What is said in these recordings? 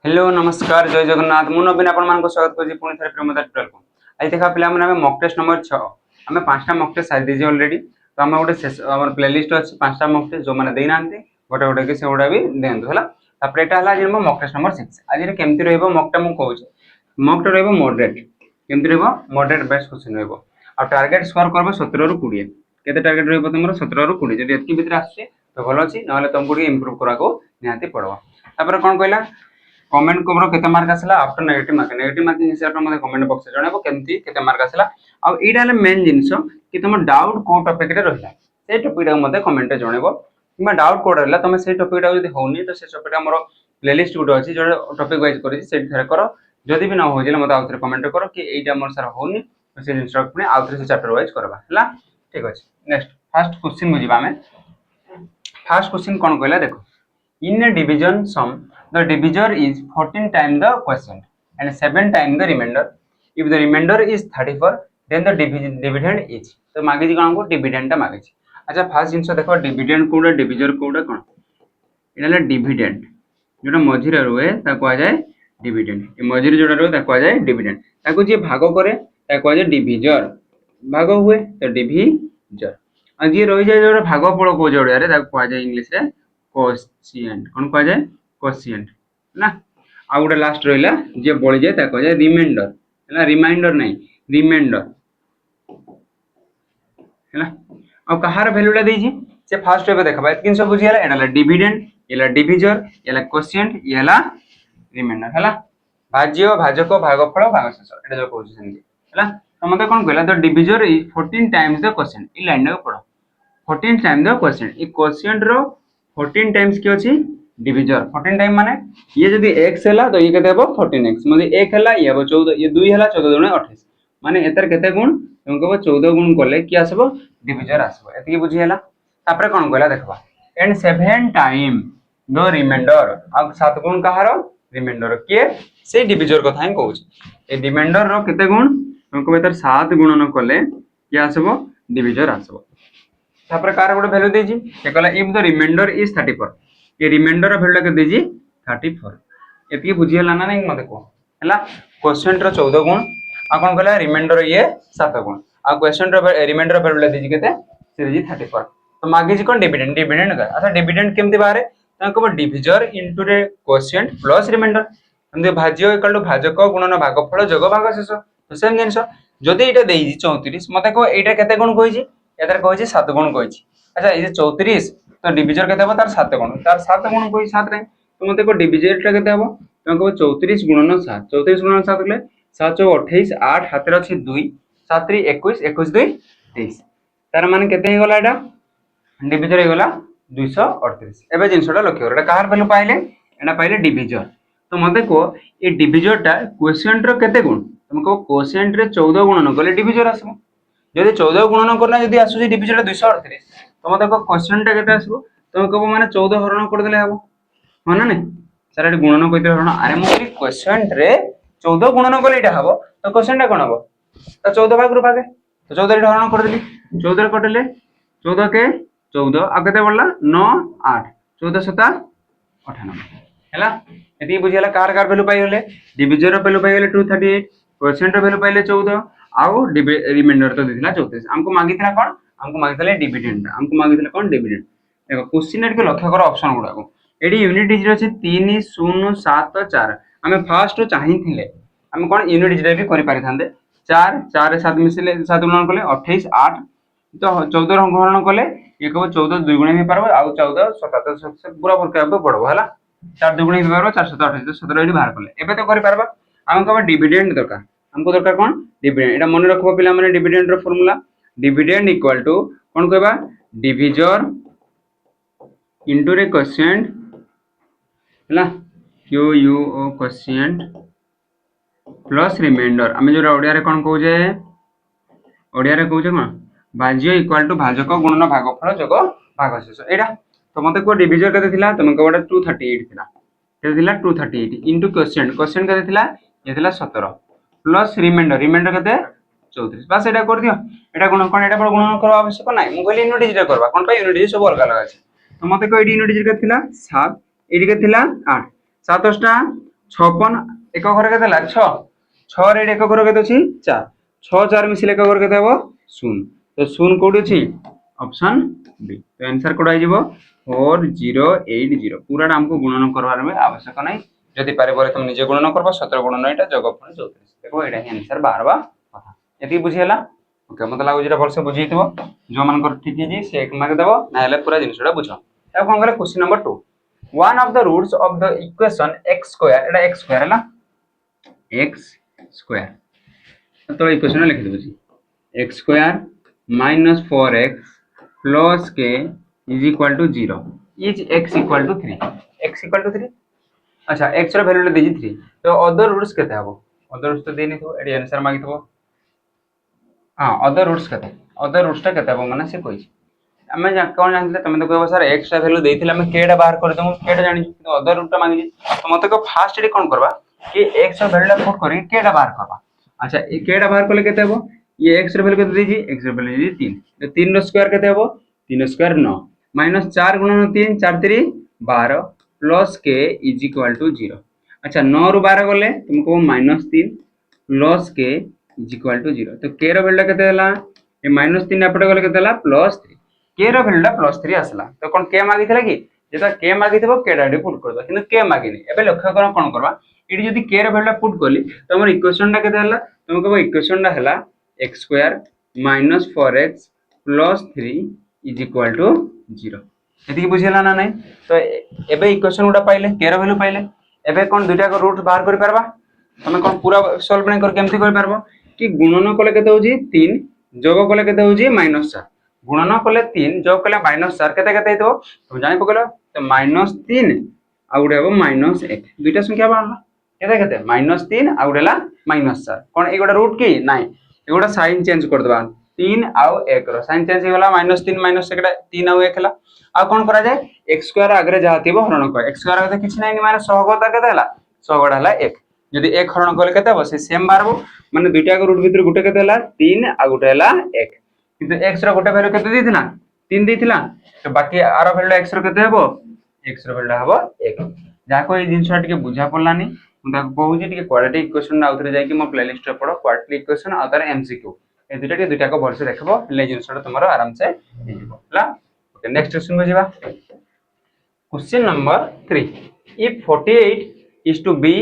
Hello नमस्कार जय जगन्नाथ मु नवीन आपको स्वागत करुँगी पुणी थे प्रेमदा ट्यूटोरियल को। आज देखा पे मॉक टेस्ट नंबर 6 आम 5टा मॉक टेस्ट सारी दीजिए ऑलरेडी। तो आम गोटे आम प्लेलिस्ट अच्छी 5टा मॉक टेस्ट जो मैंने देना गोटे गोटे से गुड़ा भी दिंतु है। आज मॉक टेस्ट नंबर 6 आज केमती रहा मॉकटा मुझे कहूँ मॉकटा रहा मॉडरेट केमती रहा मॉडरेट बेस्ट क्वेश्चन रहा आ टार्गेट स्कोर कर 17 ରୁ 20 केते टार्गेट रहा तुम 17 ରୁ 20 जब ये भितर आसे तो भल अच्छी ना तुमको इम्प्रूव कराको निहाती पड़ो। तापर कौन कहला कमेंट को केते मार्क आसला आफ्टर नेगेटिव मार्किंग हिसाब से मते कमेंट बॉक्स जणाबो केमती केते मार्क आसला आ एटा हले मेन जिंस कि तुम डाउट को टॉपिक रे रहला से टॉपिक मते कमेंट रे जणाबो किबा डाउट कोड रहला तुम से टॉपिक जदी होनी तो से टॉपिक हमरो प्लेलिस्ट गुड अछि जो टॉपिक वाइज करि से थरे करो जदी भी ना हो जेले मते आउथरे कमेंट करो कि एटा हमर सर होनी तो से जिंस पुनी आउथरे से चैप्टर वाइज करबा हला ठीक अछि। नेक्स्ट फर्स्ट क्वेश्चन बुझिबा में फर्स्ट क्वेश्चन कोन कहला देखो in a division sum the divisor is 14 times the quotient and 7 times the remainder if the remainder is 34 then the dividend is तो मागे जी कोन को डिविडेंड ता मागे छी। अच्छा फर्स्ट जिंस देखो डिविडेंड कोडा डिविजर कोडा कोन एला डिविडेंड जोटा मझी रे रहे ता को जाय डिविडेंड ए मझी रे जोटा रहे ता को जाय डिविडेंड ताको जे भाग करे ता को जाय डिविजर भाग हुए तो डिविजर आ जे रहि जाय जोटा भाग फल को जोड़िया रे ता को जाय इंग्लिश रे कोशिएंट कौन कह जाए कोशिएंट ना आ गोटे लास्ट रहिला जे बळी जाए ता कह जाए रिमाइंडर हैला रिमाइंडर नहीं रिमाइंडर हैला आ कहार वैल्यूटा देजी से फर्स्ट पे देखबा तीन सब बुझी हला एडाला डिविडेंड एला डिविजर एला कोशिएंट एला रिमाइंडर हैला भाज्य भाजक भागफल भागशेष एटा जो कहू सेंती हैला तो मते कोन कहला the divisor is 14 times the quotient ई लाइन को पढो 14 टाइम्स द कोशिएंट ई कोशिएंट रो 14 टाइम्स की अच्छी डिविजर 14 टाइम माने ये जदी x हैला तो ये केते हेबो 14x मतलब 1 हैला ये हेबो 14 ये 2 हैला 14 गुणे 28 माने एतर केते गुण तुम कहबो 14 गुण करले की आसबो डिविजर आसबो एतकी बुझी हैला। तापर कोन कहला देखबा एंड 7 टाइम द रिमाइंडर अब 7 गुण कहारो रिमाइंडर के से डिविजर कथा ही कहू ए रिमाइंडर रो केते गुण तुम कहबो एतर 7 गुणन करले की आसबो डिविजर आसबो। तापर कार गोटे वैल्यू देजी ये कहला इफ द रिमाइंडर इज 34 ये रिमाइंडर वैल्यू के देजी 34 एतकी बुझी हला ना नहीं मते को हला क्वेश्चन रो 14 गुण आ कोन कहला रिमाइंडर ये 7 गुण आ क्वेश्चन रो रिमाइंडर वैल्यू देजी केते से देजी 34 तो मागे जी कोन डिविडेंड डिविडेंड का अच्छा डिविडेंड केमती बारे ताको डिविजर इनटू रे क्वोशिएंट प्लस रिमाइंडर हम भाज्य इक्वल टू भाजक गुणन भागफल जोग भागशेष तो सेम जिंस जदी एटा देजी 34 मते को एटा केते गुण कहिजी एतर कहै छै 7 गुण कहै छै। अच्छा ये 34 तो डिविजर केते हो तार 7 गुण 7 गुण कोई 7 रे तो मते को डिविजर टा केते हो तो कहबो 34 गुणन 7 34 गुणन 7 ले 7 4 28 8 हाथ रे अछि 2 7 3 21 21 2 23 तार माने केते हे गला एटा डिविजर हे गला 238 एबे जिंसटा लक्ष्य एटा कहार वैल्यू पाइले एटा पाइले डिविजर तो मते को ए डिविजर टा क्वोशिएंट रो केते गुण तुमको क्वोशिएंट रे 14 गुणन करले डिविजर आसबो जदि 14 गुणन करना जदि आसु डिविजन 238 तो मते को क्वेश्चन टा केते आसबो तुम कहबो माने 14 हरण कर देले हबो माने नै सर एटी गुणन कइते हरण अरे मो क्वेश्चन रे 14 गुणन करले एटा हबो तो क्वेश्चन टा कोन हबो तो 14 भाग रु भागे तो 14 रे हरण कर देली 14 कटले 14 के 14 आ केते पड़ला 9 8 14 7 98 हैला एती बुझियला कार कार वैल्यू पाइ गेले डिविजन रो वैल्यू पाइ गेले 238 क्वेश्चन रो वैल्यू पाइले 14 आउ रिमाइंडर तो देथिला 34 हमको मागितला कोन हमको मागितले डिविडेंड हमको मागितले कोन डिविडेंड देखो क्वेश्चन के लक्ष्य करो ऑप्शन गुडा को एडी यूनिट डिजिट अछि 3074 हमें फर्स्ट चाहिथिले हम कोन यूनिट डिजिट भी करि पारि थांदे 4 4 रे 7 मिसले 7 गुणन करले 28 8 तो 14 गुणन करले ये कहबो 14 2 गुणे भी पारबो आउ 14 77 पूरा वर्क अब पड़बो हला 4 2 गुणे भी पारबो 428 तो 17 एडी बाहर करले एबे तो करि पारबा हम कहबो डिविडेंड दरकार हमको दरकार कोन डिविडेंड एटा मन रखबो पिला माने डिविडेंड रो फार्मूला डिविडेंड इक्वल टू कोन कहबा डिविजर इनटू रे क्वोशिएंट हला Q U O quotient plus remainder हम जो ओडिया रे कोन कहू जे ओडिया रे कहू जे कोन भाज्य इक्वल टू भाजक गुणन भागफल जोग भागशेष एटा तो मते को डिविजर कते थिला तुम कहबा 238 थिला केते थिला 238 इनटू क्वोशिएंट क्वोशिएंट कते थिला ये थिला 17 प्लस रिमाइंडर रिमाइंडर कते 34 बस एटा कर दियो एटा गुण कोन एटा पर गुणन करबा आवश्यक नै मु कहली यूनिट डिजिट करबा कोन पय यूनिट डिजिट सब अलग अलग अछि तो मते को एडी यूनिट डिजिट के थिला 7 एडी के थिला 8 7 टा 56 एक घर केते ला 6 6 रे एक घर केते अछि 4 6 4 मिसिले एक घर केते हबो 0 तो 0 कोडी अछि ऑप्शन बी तो आंसर कोड आ जिवो 4080 पूरा हमको गुणन करबार में आवश्यक नै जदि पारे बोले तुम निजे गुणन करबो 17 गुणन एटा जोगफल 34 देखो एटा आंसर बाहरबा कथा एति बुझी हला ओके मत लागो जेटा वर्ष बुझीथिबो जो मानकर ठीक है जी से एक मार्क देबो ना हेले पूरा जिनिसटा बुझो अब कोन करे question number 2 one of the roots of the equation x square Etah x square है ना x square तो इक्वेशन लिख दो जी x square minus 4x plus k is equal to 0 is x equal to 3 x equal to 3 अच्छा x ର value देजी 3 तो other roots केते हबो अदर रूट्स तो देनी थो एडी आंसर मागी थो हां अदर रूट्स टा केते हबो माने से कोइ आमे कोन जानले तमे तो कहबो सर x टा वैल्यू देथिला हम k टा बाहर कर दमु k टा जानि तो अदर रूट टा मांगी तो मते को फास्ट एडी कोन करबा कि x रो वैल्यू टा पुट करी k टा बाहर करबा अच्छा ए k टा बाहर करले केते हबो ये x रो वैल्यू केते देजी x रो वैल्यू देजी 3 तो 3 रो स्क्वायर केते हबो 3 स्क्वायर 9 माइनस 4 गुणन 3 4 3 12 plus k is equal to 0 अच्छा 9 रो 12 गले तुमको -3 plus k is equal to 0 तो k रो वैल्यू केते हला ए -3 एपटे गले केते हला +3 k रो वैल्यू +3 आसला तो कोन k मागिथिला कि जेता k मागिथिबो k डाडी पुट कर दो किंतु k मागिनी एबे लक्ष्य करा कोन करबा इडी जदी k रो वैल्यू पुट करली तो हमर इक्वेशन टा केते हला तुम कहबो इक्वेशन टा हला x square - 4x + 3 is equal to 0 एति बुझिला ना नै तो एबे इक्वेशन उडा पाइले k रो वैल्यू पाइले एबे कोन दुटा को रूट बाहर करि परबा तमे कोन पूरा सॉल्व नै कर केमथि करि परबो कि गुणन कले केते होजी 3 जोग कले केते होजी -4 गुणन कले 3 जोग कले -4 केते केते हेतो तुम जानि पकलो तो -3 आ गुडे हबो -1 दुटा संख्या बाहरला केते केते -3 आ गुडेला -4 कोन ए गोडा रूट की नाही ए गोडा साइन चेंज कर दबा 3 आ 1 रो साइन चेंज होला -3 -1 3 आ 1 हला आ कोन करा जाय x स्क्वायर आगरे जहा थिबो हरण कर x स्क्वायर आगरे किछ नाही माने सहगता केते हला सहगडा हला 1 जदि 1 हरण करले केते हबो से सेम बारबो माने दुटा को रूट भीतर गुटे केते हला 3 आ गुटे हला 1 किंतु x रो गुटे वैल्यू केते दिथिला 3 दिथिला तो बाकी आरो वैल्यू x रो केते हबो x रो वैल्यू हबो 1 जाको ए जिंसटा टिके बुझा पड़लानी मुदा कहूजी टिके क्वाड्रेटिक इक्वेशन ना उतरे जाय कि मो प्लेलिस्ट रे पढो क्वाड्रेटिक इक्वेशन आ तार एमसीक्यू ए दुटा को भलसे देखबो ले जिंसटा तमरो आराम से हेजिबो हला ओके नेक्स्ट क्वेश्चन को जीवा question number 3 if 48 is to b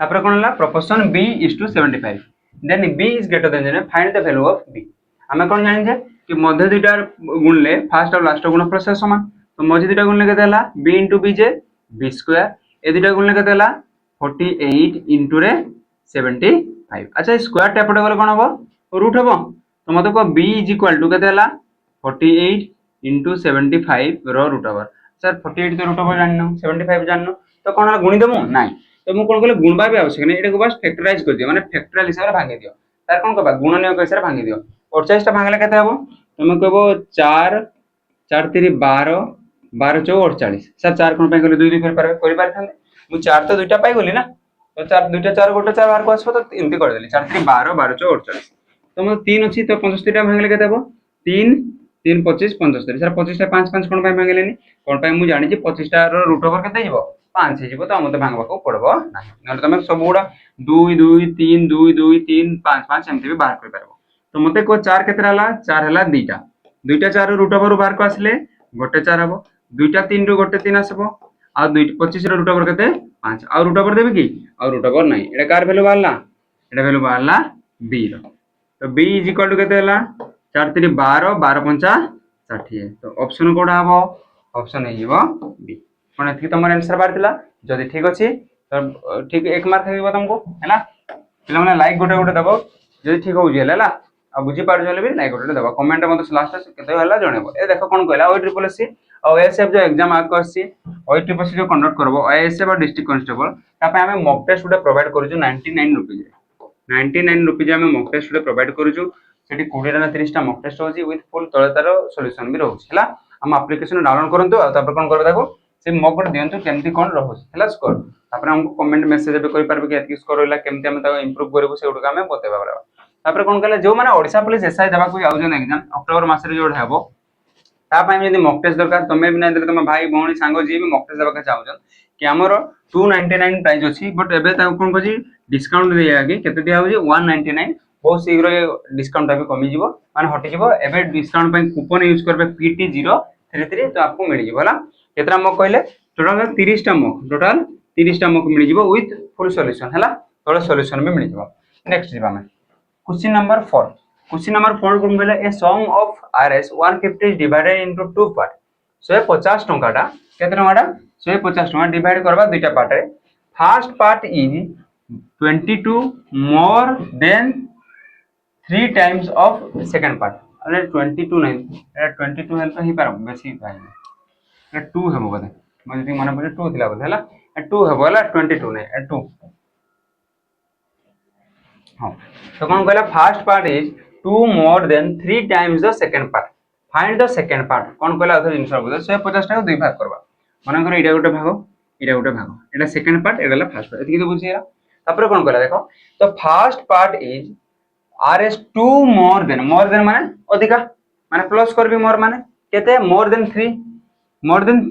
तापर कोन हला proportion b is to 75 then b is greater than find the value of b हमें कोन जानि जे कि मध्य दुटा गुणले फर्स्ट और लास्ट गुणफल से समान तो मध्य दुटा गुणले केते हला b * b जे b स्क्वायर ए दुटा गुणले केते हला 48 * रे 75 अच्छा स्क्वायर टा पडे गले कोन हबो रूट हबो तो मते को b = केते हला 48 * 75 रो रूट ओवर सर 48 तो रूट ओवर जाननो 75 जाननो तो कोन हला गुणी देमु नाही तो मु कोन कहले गुणबा भी आवश्यक नहीं एटा को बस फैक्टराइज कर दियो माने फैक्टोरियल हिसाब रे भांगी दियो तार कोन कहबा गुणनीय हिसाब रे भांगी दियो 48 टा भांगले केते हबो तुम कहबो 4 4 3 12 12 4 48 सर 4 कोन पे कहले 2 2 फेर करि पार थांदे मु 4 तो दुइटा पाई गली ना तो 4 दुइटा 4 गोटे 4 बाहर को आसबो तो एंती कर देली 4 3 12 12 4 48 तो मो 3 अछि तो 75 टा भांगले केते हबो 3 3 25 75 सर 25 टा 5 5 कोन पे भांगलेनी कोन पे मु जानि जे 25 टा रो रूट ओवर केते जिवो 5 हे जिवो तो मते भांगबा को पड़बो ना न तमे सब गुडा 2 2 3 2 2 3 5 5 एमती भी बाहर कर परबो तो मते को 4 केतरा हला 4 हला दुइटा दुइटा 4 रो रूट ओवर बाहर को आसले गोटे 4 हबो दुइटा 3 रो गोटे 3 आसबो आ 25 रो रूट ओवर केते 5 आ रूट ओवर देबे की आ रूट ओवर नाही एटा कार वैल्यू बाहरला एटा वैल्यू बाहरला b रो तो b = केते हला 4 3 12 12 5 60 तो ऑप्शन कोडा हबो ऑप्शन हे जिवो b कोन एथि तमर आंसर बारथिला जदी ठीक अछि तो ठीक 1 मार्क हेबो तुमको हैला पिला माने लाइक गोटे गोटे दबो जदी ठीक हो जेला हैला आ बुझी पार जले भी लाइक गोटे दबो कमेंट मते लास्ट केते हला जणेबो ए देखो कोन कहला ओ ट्रिपल एससी और एएसएफ जो एग्जाम आक आसी ओ ट्रिपल एससी जो कंडक्ट करबो एएसएफ और डिस्ट्रिक्ट कांस्टेबल तापे हमें मॉक टेस्ट गुटे प्रोवाइड करू 99 रुपीस 99 रुपीस हमें मॉक टेस्ट गुटे प्रोवाइड करू सेठी 20 ना 30 टा मॉक टेस्ट होची विथ फुल तळतार सॉल्यूशन भी रहउछ हैला हम एप्लीकेशन डाउनलोड करंतु आ तापर कोन करबे ताको से मॉक गुटे दियंतु केमती कोन रहउछ हैला स्कोर तापर हमको कमेंट मैसेज भी करि पारबे कि एतकी स्कोर होला केमती हम ताको इंप्रूव करबो से गुटे हमें बतेबा परबा तापर कोन कहले जो माने ओडिसा पुलिस एसआई देबा को आउजन एग्जाम अक्टोबर मास रे जोड हेबो ता पय यदि मॉक टेस्ट दरकार तमे भी नै देले तमे भाई भौणी सांगो जी भी मॉक टेस्ट देबा के चाहउजन कि हमर 299 प्राइस अछि बट एबे ता कोन कहछि डिस्काउंट दिया आगे केते दिया होछि 199 बहुत शीघ्र डिस्काउंट भी कमी जीवो माने हटि जीवो एबे डिस्काउंट पे कूपन यूज करबे PT033 तो आपको मिल जीवो होला केतरा मक कहले टोटल 30 टा मक टोटल 30 टा मक मिल जीवो विथ फुल सॉल्यूशन हैला तोले सॉल्यूशन भी मिल जीवो नेक्स्ट जीवा में क्वेश्चन नंबर 4 क्वेश्चन नंबर 4 कोन कहले a sum of RS 150 is divided into two part 150 टंकाटा केते टंकाटा 150 टंका डिवाइड करबा दुईटा पार्ट रे first part is 22 more than 3 times of second part अरे 22 नहीं एटा 22 हेल तो ही पार बेसी भाई एटा 2 हेबो बदे मन जति मन पड़े 2 थिला बदे हला 2 हेबो हला 22 नहीं 2 हां तो कोन कहला first part is 2 more than 3 times the second part find the second part कोन कहला अथर जिंस बदे 150 टा को दुई भाग करबा मन कर एटा गोटे भाग एटा सेकंड पार्ट एटा ला फर्स्ट पार्ट एति तो बुझिया तापर कोन कहला देखो तो first part is RS 2 more then माने अधिका माने प्लस करबी मोर माने केते मोर than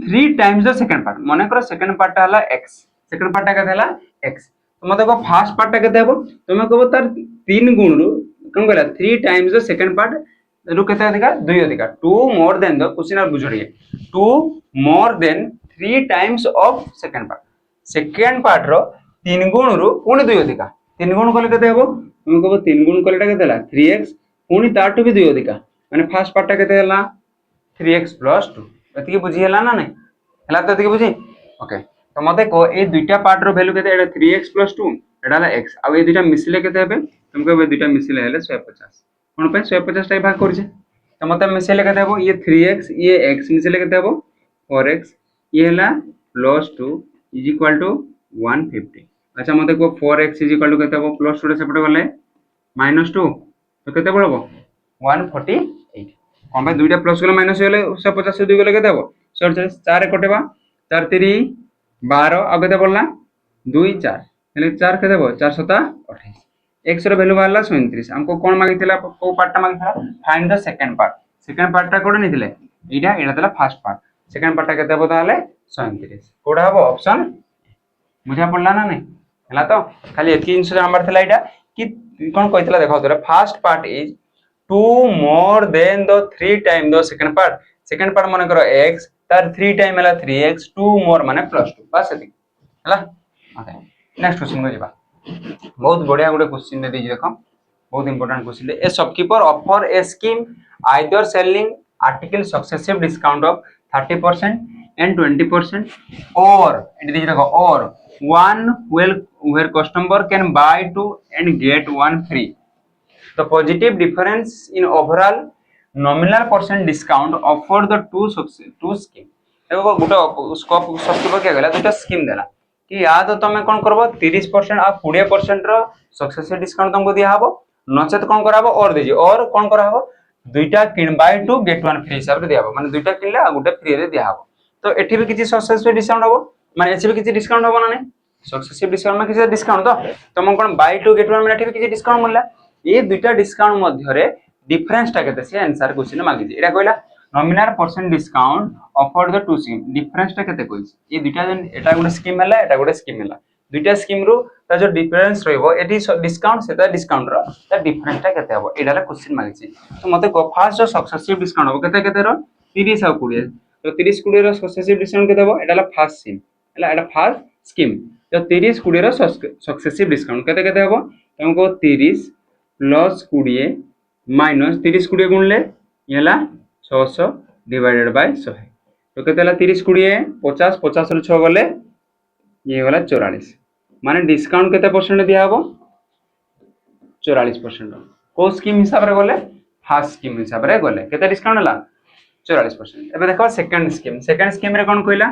3 times the second part माने कर सेकंड पार्ट हला x सेकंड पार्ट का हला x तो मते को फर्स्ट पार्ट केते हेबो तुमे कहबो तार 3 गुण रु कोन कहला 3 टाइम्स द सेकंड पार्ट रु केते अधिका 2 अधिका 2 मोर देन द क्वेश्चन आर बुझड़िए 2 more than 3 times of second part रो 3 गुण रु पुनी 2 अधिका 3 गुण कले केते हेबो तुम कहबो 3 गुण कलेटा केते हला 3x पुनी ताटू भी 2 अधिका माने फर्स्ट पार्ट केते हला 3x + 2 एतिकी बुझी हला ना नहीं हला तो एतिकी बुझी ओके तो मते को ए दुईटा पार्ट रो वैल्यू केते एटा 3x + 2 एटा हला x आ ए दुईटा मिसले केते हेबे तुम कहबो ए दुईटा मिसले हेले 150 कोन पे 150 टा भाग करछे तो मते मिसले केते हेबो ये 3x ये x मिसले केते हेबो 4x ये हला +2 = 150 अच्छा मते को 4x = केते हेबो +2 रे सेपटे गले -2 तो केते पड़बो 148 कोन पे दुईटा प्लस गले माइनस गले 150 से 2 गले केते हेबो 47 4 कटेबा 4 3 12 आ केते पड़ला 2 4 हेले 4 केते हेबो 4 7 28 x रो वैल्यू बाहरला 37 हमको कोन मागितला को पार्ट मागितला फाइंड द सेकंड पार्ट टा कोड निथिले एटा तला फर्स्ट पार्ट सेकंड पार्ट टा केते हेबो ताले 37 कोडा हेबो ऑप्शन बुझा पड़ला ना नहीं हला तो खाली एतकी आंसर नंबर थला एटा कि कोन कहितला देखो तोरा first part is 2 more than the 3 time the second part माने करो x तार 3 टाइम हला 3x 2 मोर माने +2 बस एति हला ओके नेक्स्ट क्वेश्चन को जिबा बहुत बढ़िया गुडे क्वेश्चन दे दी देखो बहुत important question A shopkeeper offer A scheme either selling article successive discount of 30% and 20% or it is or one where customer can buy two and get one free the positive difference in overall nominal percent discount offer the two scheme देखो गोटे scope shopkeeper क्या गला दुटा scheme देला कि या तो तमे कोन करबो 30% आ 20% रो सक्सेसिव डिस्काउंट तुमको दिया हबो नचेत कोन कराबो और देजी और कोन कराबो दुईटा किन buy two get one free हिसाब रे दिया हबो माने दुईटा किनले आ गुटे फ्री रे दिया हबो तो एठी भी किछि सक्सेसिव डिस्काउंट हबो माने एछि भी किछि डिस्काउंट हबो ना नै सक्सेसिव डिस्काउंट में किछि डिस्काउंट तो तुम कोन बाय टू गेट वन में एठी भी किछि डिस्काउंट मिलला ए दुईटा डिस्काउंट मध्य रे डिफरेंस टा केते से आंसर क्वेश्चन मागि जे एटा कहला nominal percent discount offer the two scheme difference टा केते कोइस ए दुईटा जन एटा गुटे स्कीम हला एटा गुटे स्कीम हला दुईटा स्कीम रो ता जो डिफरेंस रहबो एटी डिस्काउंट सेटा डिस्काउंट रो ता डिफरेंस टा केते हबो एडाला क्वेश्चन मागि जे तो मते को फर्स्ट जो सक्सेसिव डिस्काउंट हबो केते केते रो 30 आ 20 तो 30 20 रो सक्सेसिव डिस्काउंट केते हबो एडाला फर्स्ट स्कीम हला एडा फर्स्ट स्कीम तो 30 20 रो सक्सेसिव डिस्काउंट केते केते हबो तुमको 30 प्लस 20 माइनस 30 20 गुणले येला 600 डिवाइडेड बाय 100 तो केतेला 30 20 50 50 रो 6 गले ये वाला 44 माने डिस्काउंट केते परसेंट दिया हबो 44% को स्कीम हिसाब रे गले फर्स्ट स्कीम हिसाब रे गले केते डिस्काउंट हला 44% एबे देखो सेकंड स्कीम रे कोन कहला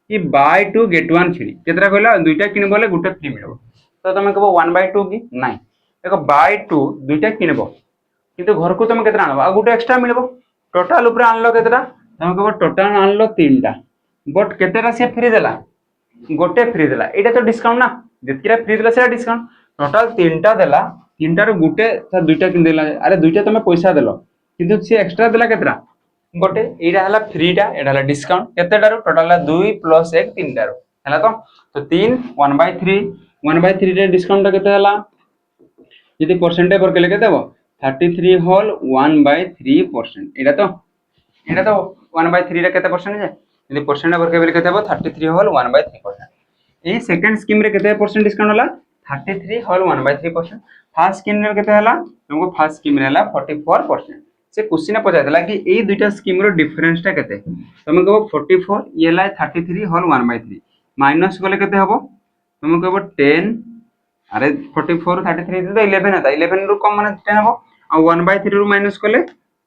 कि buy two get one free केतरा कहला दुईटा किनबले गुटे फ्री मिलबो तो तमे कहबो 1 बाय 2 की नाही देखो बाय टू दुईटा किनबो किंतु घर को तमे केतरा आनबो आ गुटे एक्स्ट्रा मिलबो टोटल ऊपर आनलो केतरा तमे कहबो टोटल आनलो 3टा बट केतेरा से फ्री देला गोटे फ्री देला एटा तो डिस्काउंट ना जेतिरा फ्री देला से डिस्काउंट टोटल 3टा देला 3टा रो गुटे त दुईटा किन देला अरे दुईटा तमे पैसा देलो किंतु से एक्स्ट्रा देला केतरा गोटे एटा हला फ्री टा एटा हला डिस्काउंट केतेटा रो टोटल 2 + 1 3टा रो है तो 3 1/3 रे डिस्काउंट केते हला यदि परसेंटेज पर केले केते हो 33 होल 1/3%। एटा तो 1/3 रे केते परसेंट जे यदि परसेंट पर केले केते हो 33 होल 1/3%। ए सेकंड स्कीम रे केते परसेंट डिस्काउंट हला 33 होल 1/3%। फर्स्ट स्कीम रे केते हला तुमको फर्स्ट स्कीम रे हला 44%। से क्वेश्चन पचाइला कि ए दुईटा स्कीम रो डिफरेंस टा केते तुम कहबो 44 ये ला 33 होल 1/3 माइनस गले केते हबो तुम कहबो 10 अरे 44 33 तो 11 आता 11 रु कम माने 10 हबो आ 1/3 रु माइनस कले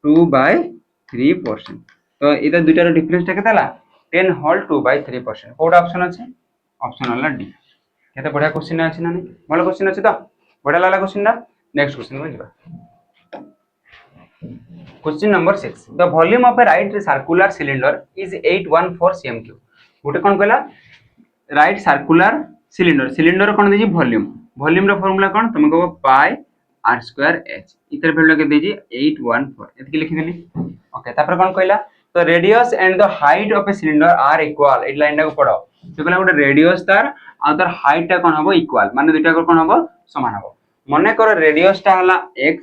2/3%। तो इदा दुईटा रो डिफरेंस टा केते हला 10 होल 2/3%। कोड ऑप्शन अछि ऑप्शन हला डी। केते बढ़िया क्वेश्चन अछि ना नहीं भलो क्वेश्चन अछि तो बढ़िया लागला क्वेश्चन दा। नेक्स्ट क्वेश्चन में जिबा। Question number 6. The volume of a right circular cylinder is 814 cm3. गोटे कौन कहला राइट सर्कुलर सिलिंडर कौन देजी वॉल्यूम रो फार्मूला कौन तुम कहबो पाई r स्क्वायर h इतर वैल्यू के देजी 814 एतकी लिखि देली। ओके तापर कौन कहला तो radius and the height of a cylinder are equal ए लाइन को पढ़ो से कहला गोटे रेडियस तार आ तार हाइट ता कौन हबो इक्वल माने दुटा को कौन हबो समान हबो। मने कर रेडियस ता हला x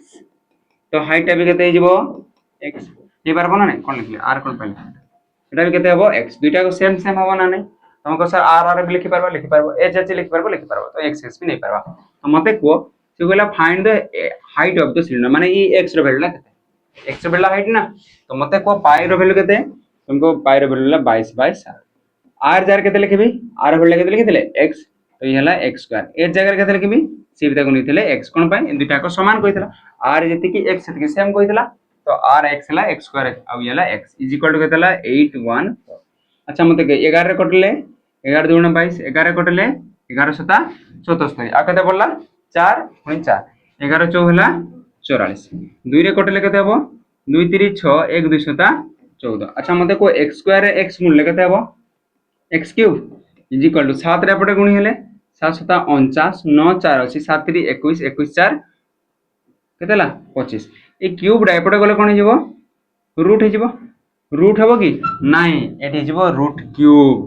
तो हाइट टा भी केते हिजबो x हे पारबो ना नहीं कौन लिखले r कौन पाइले एटा भी केते हबो x दुटा को सेम हबो ना नहीं तुमको सर r भी लिखि पारबो h h लिखि पारबो तो x x भी नहीं पारबा। तो मते को से कहला find the height of the cylinder माने ई x रो वैल्यू ला केते x रो वैल्यू हाइट ना तो मते को पाई रो वैल्यू केते तुमको पाई रो वैल्यू ला 22/7 r जार केते लिखबी r वैल्यू केते लिखितले x तो ये हला x स्क्वायर h जगह केते लिखबी सी बिता को निथिले x कोन पाई दुटा को समान कहितला r जति की x जति की सेम कहितला तो r x हला x स्क्वायर आ ये हला x इज इक्वल टू केतला 814। अच्छा मते के 11 रे कटले 11 2 22 11 कटले 11 7 74 आ केते बोलला 4 4 11 4 हला 44 2 रे कटले केते हबो 2 3 6 1 2 7 14। अच्छा मते को x स्क्वायर रे x मूल्य केते हबो x cube is equal to 7 रे पटे गुणी हेले 7 7 49 9 4 अछि 7 3 21 21 4 केतेला 25 ए क्यूब रा एपटे गले कोन हिजबो रूट हिजबो रूट हबो कि नाही एठी हिजबो रूट क्यूब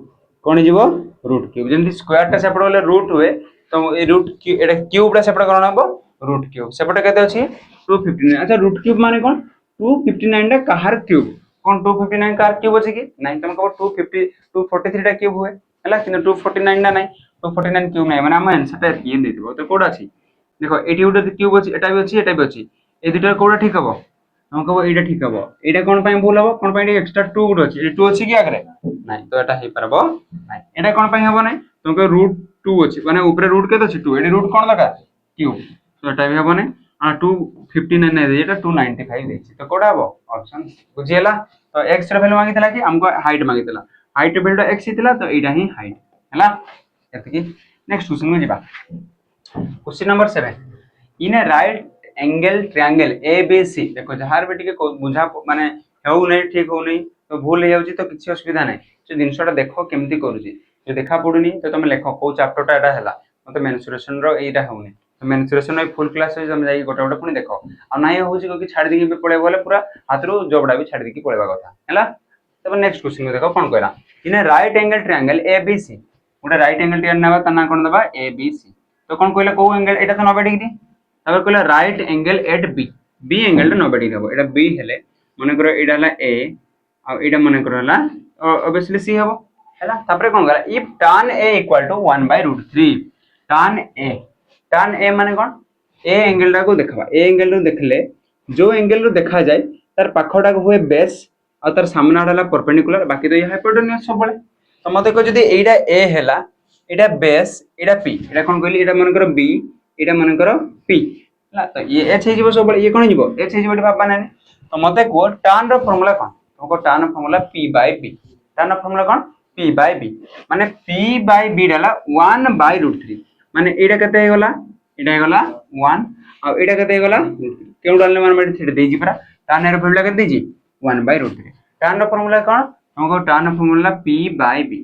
कोन हिजबो रूट क्यूब जेंति स्क्वायर टा सेपटे गले रूट हुए तो ए रूट एटा क्यूब रा सेपटे कोन हबो रूट क्यूब सेपटे केते अछि 259। अच्छा रूट क्यूब माने कोन 259 टा कहार क्यूब कोन 259 कहार क्यूब अछि कि नाही तुम कहबो 250 243 टा क्यूब हुए हला किंतु 249 ना नाही 249 क्यूब नाही माने हम आंसर टा ये देथिबो तो कोड अछि देखो एटी उडे क्यूब अछि एटा भी अछि ए दुटा कोडा ठीक हबो हम कहबो एटा ठीक हबो एटा कोन पय भूल हबो कोन पय एक्स्ट्रा 2 गुड अछि ए 2 अछि कि आगरे नाही तो एटा हे परबो नाही एटा कोन पय हबो नाही तुम कह रूट 2 अछि माने ऊपर रूट केते अछि 2 एडी रूट कोन लगा क्यूब तो एटा भी हबो नाही आ 259 नाही एटा 295 देछि तो कोडा हबो ऑप्शन बुझियला। तो x रे वैल्यू मांगितला कि हमको हाइट मांगितला हाइट वैल्यू x हितला तो एटा ही हाइट हला एतकी। नेक्स्ट क्वेश्चन में जिबा। क्वेश्चन नंबर 7 इन ए राइट एंगल ट्रायंगल ABC देखो जहार बेटी के बुझा माने हेउ नै ठीक हो नै तो भूल हे जाउची तो किछि असुविधा नै से जिंसटा देखो केमती करूची जे देखा पडुनी तो तुम लेखो को चैप्टर टा एटा हला मते मेंसुरेशन रो एटा होउनी तो मेंसुरेशन रे फुल क्लास हो हम जाई गोटा गोटा पुनी देखो आ नाही होउची को कि छाड़ दी के पळे बोले पूरा हाथरो जबडा भी छाड़ दी के पळेबा कथा हला। तब नेक्स्ट क्वेश्चन में देखो कोन कहला इन ए राइट एंगल ट्रायंगल ABC उडा राइट एंगल ट्रायंगल नाबा तना कोन दबा ABC तो कोन कहला को एंगल एटा तो 90 डिग्री तब कहला right angle at B angle 90 degree हबो एटा बी हेले माने करो एटा हला ए आ एटा माने करो हला ऑब्वियसली सी हबो हैला। तापर कोन कहला if tan a equal to 1/√3 tan a माने कोन ए एंगल टा को देखबा ए एंगल रो देखले जो एंगल रो देखा जाय तार पाखडा को होय बेस आ तार सामना हला परपेंडिकुलर बाकी तो ये हाइपोटेन्यूज सब बळे तो मते को जदी एटा a Hella Etah base Etah p एटा कोन कहली एटा माने करो b एटा माने करो p हला तो ये h हे जिवो सब बळे ये कोन जिवो h हे जिवो बाबा नानी तो मते को tan रो फार्मूला कोन तो tan formula p/b tan formula कोन p/b माने p/b डाला 1/√3 माने एटा कते हे गला एटा हे गला 1 आ एटा कते हे गला केउ डालने मान बाडी थेड देजी परा tan रो फार्मूला कते देजी 1/√3 tan रो फार्मूला कोन हमको tan फार्मूला p/b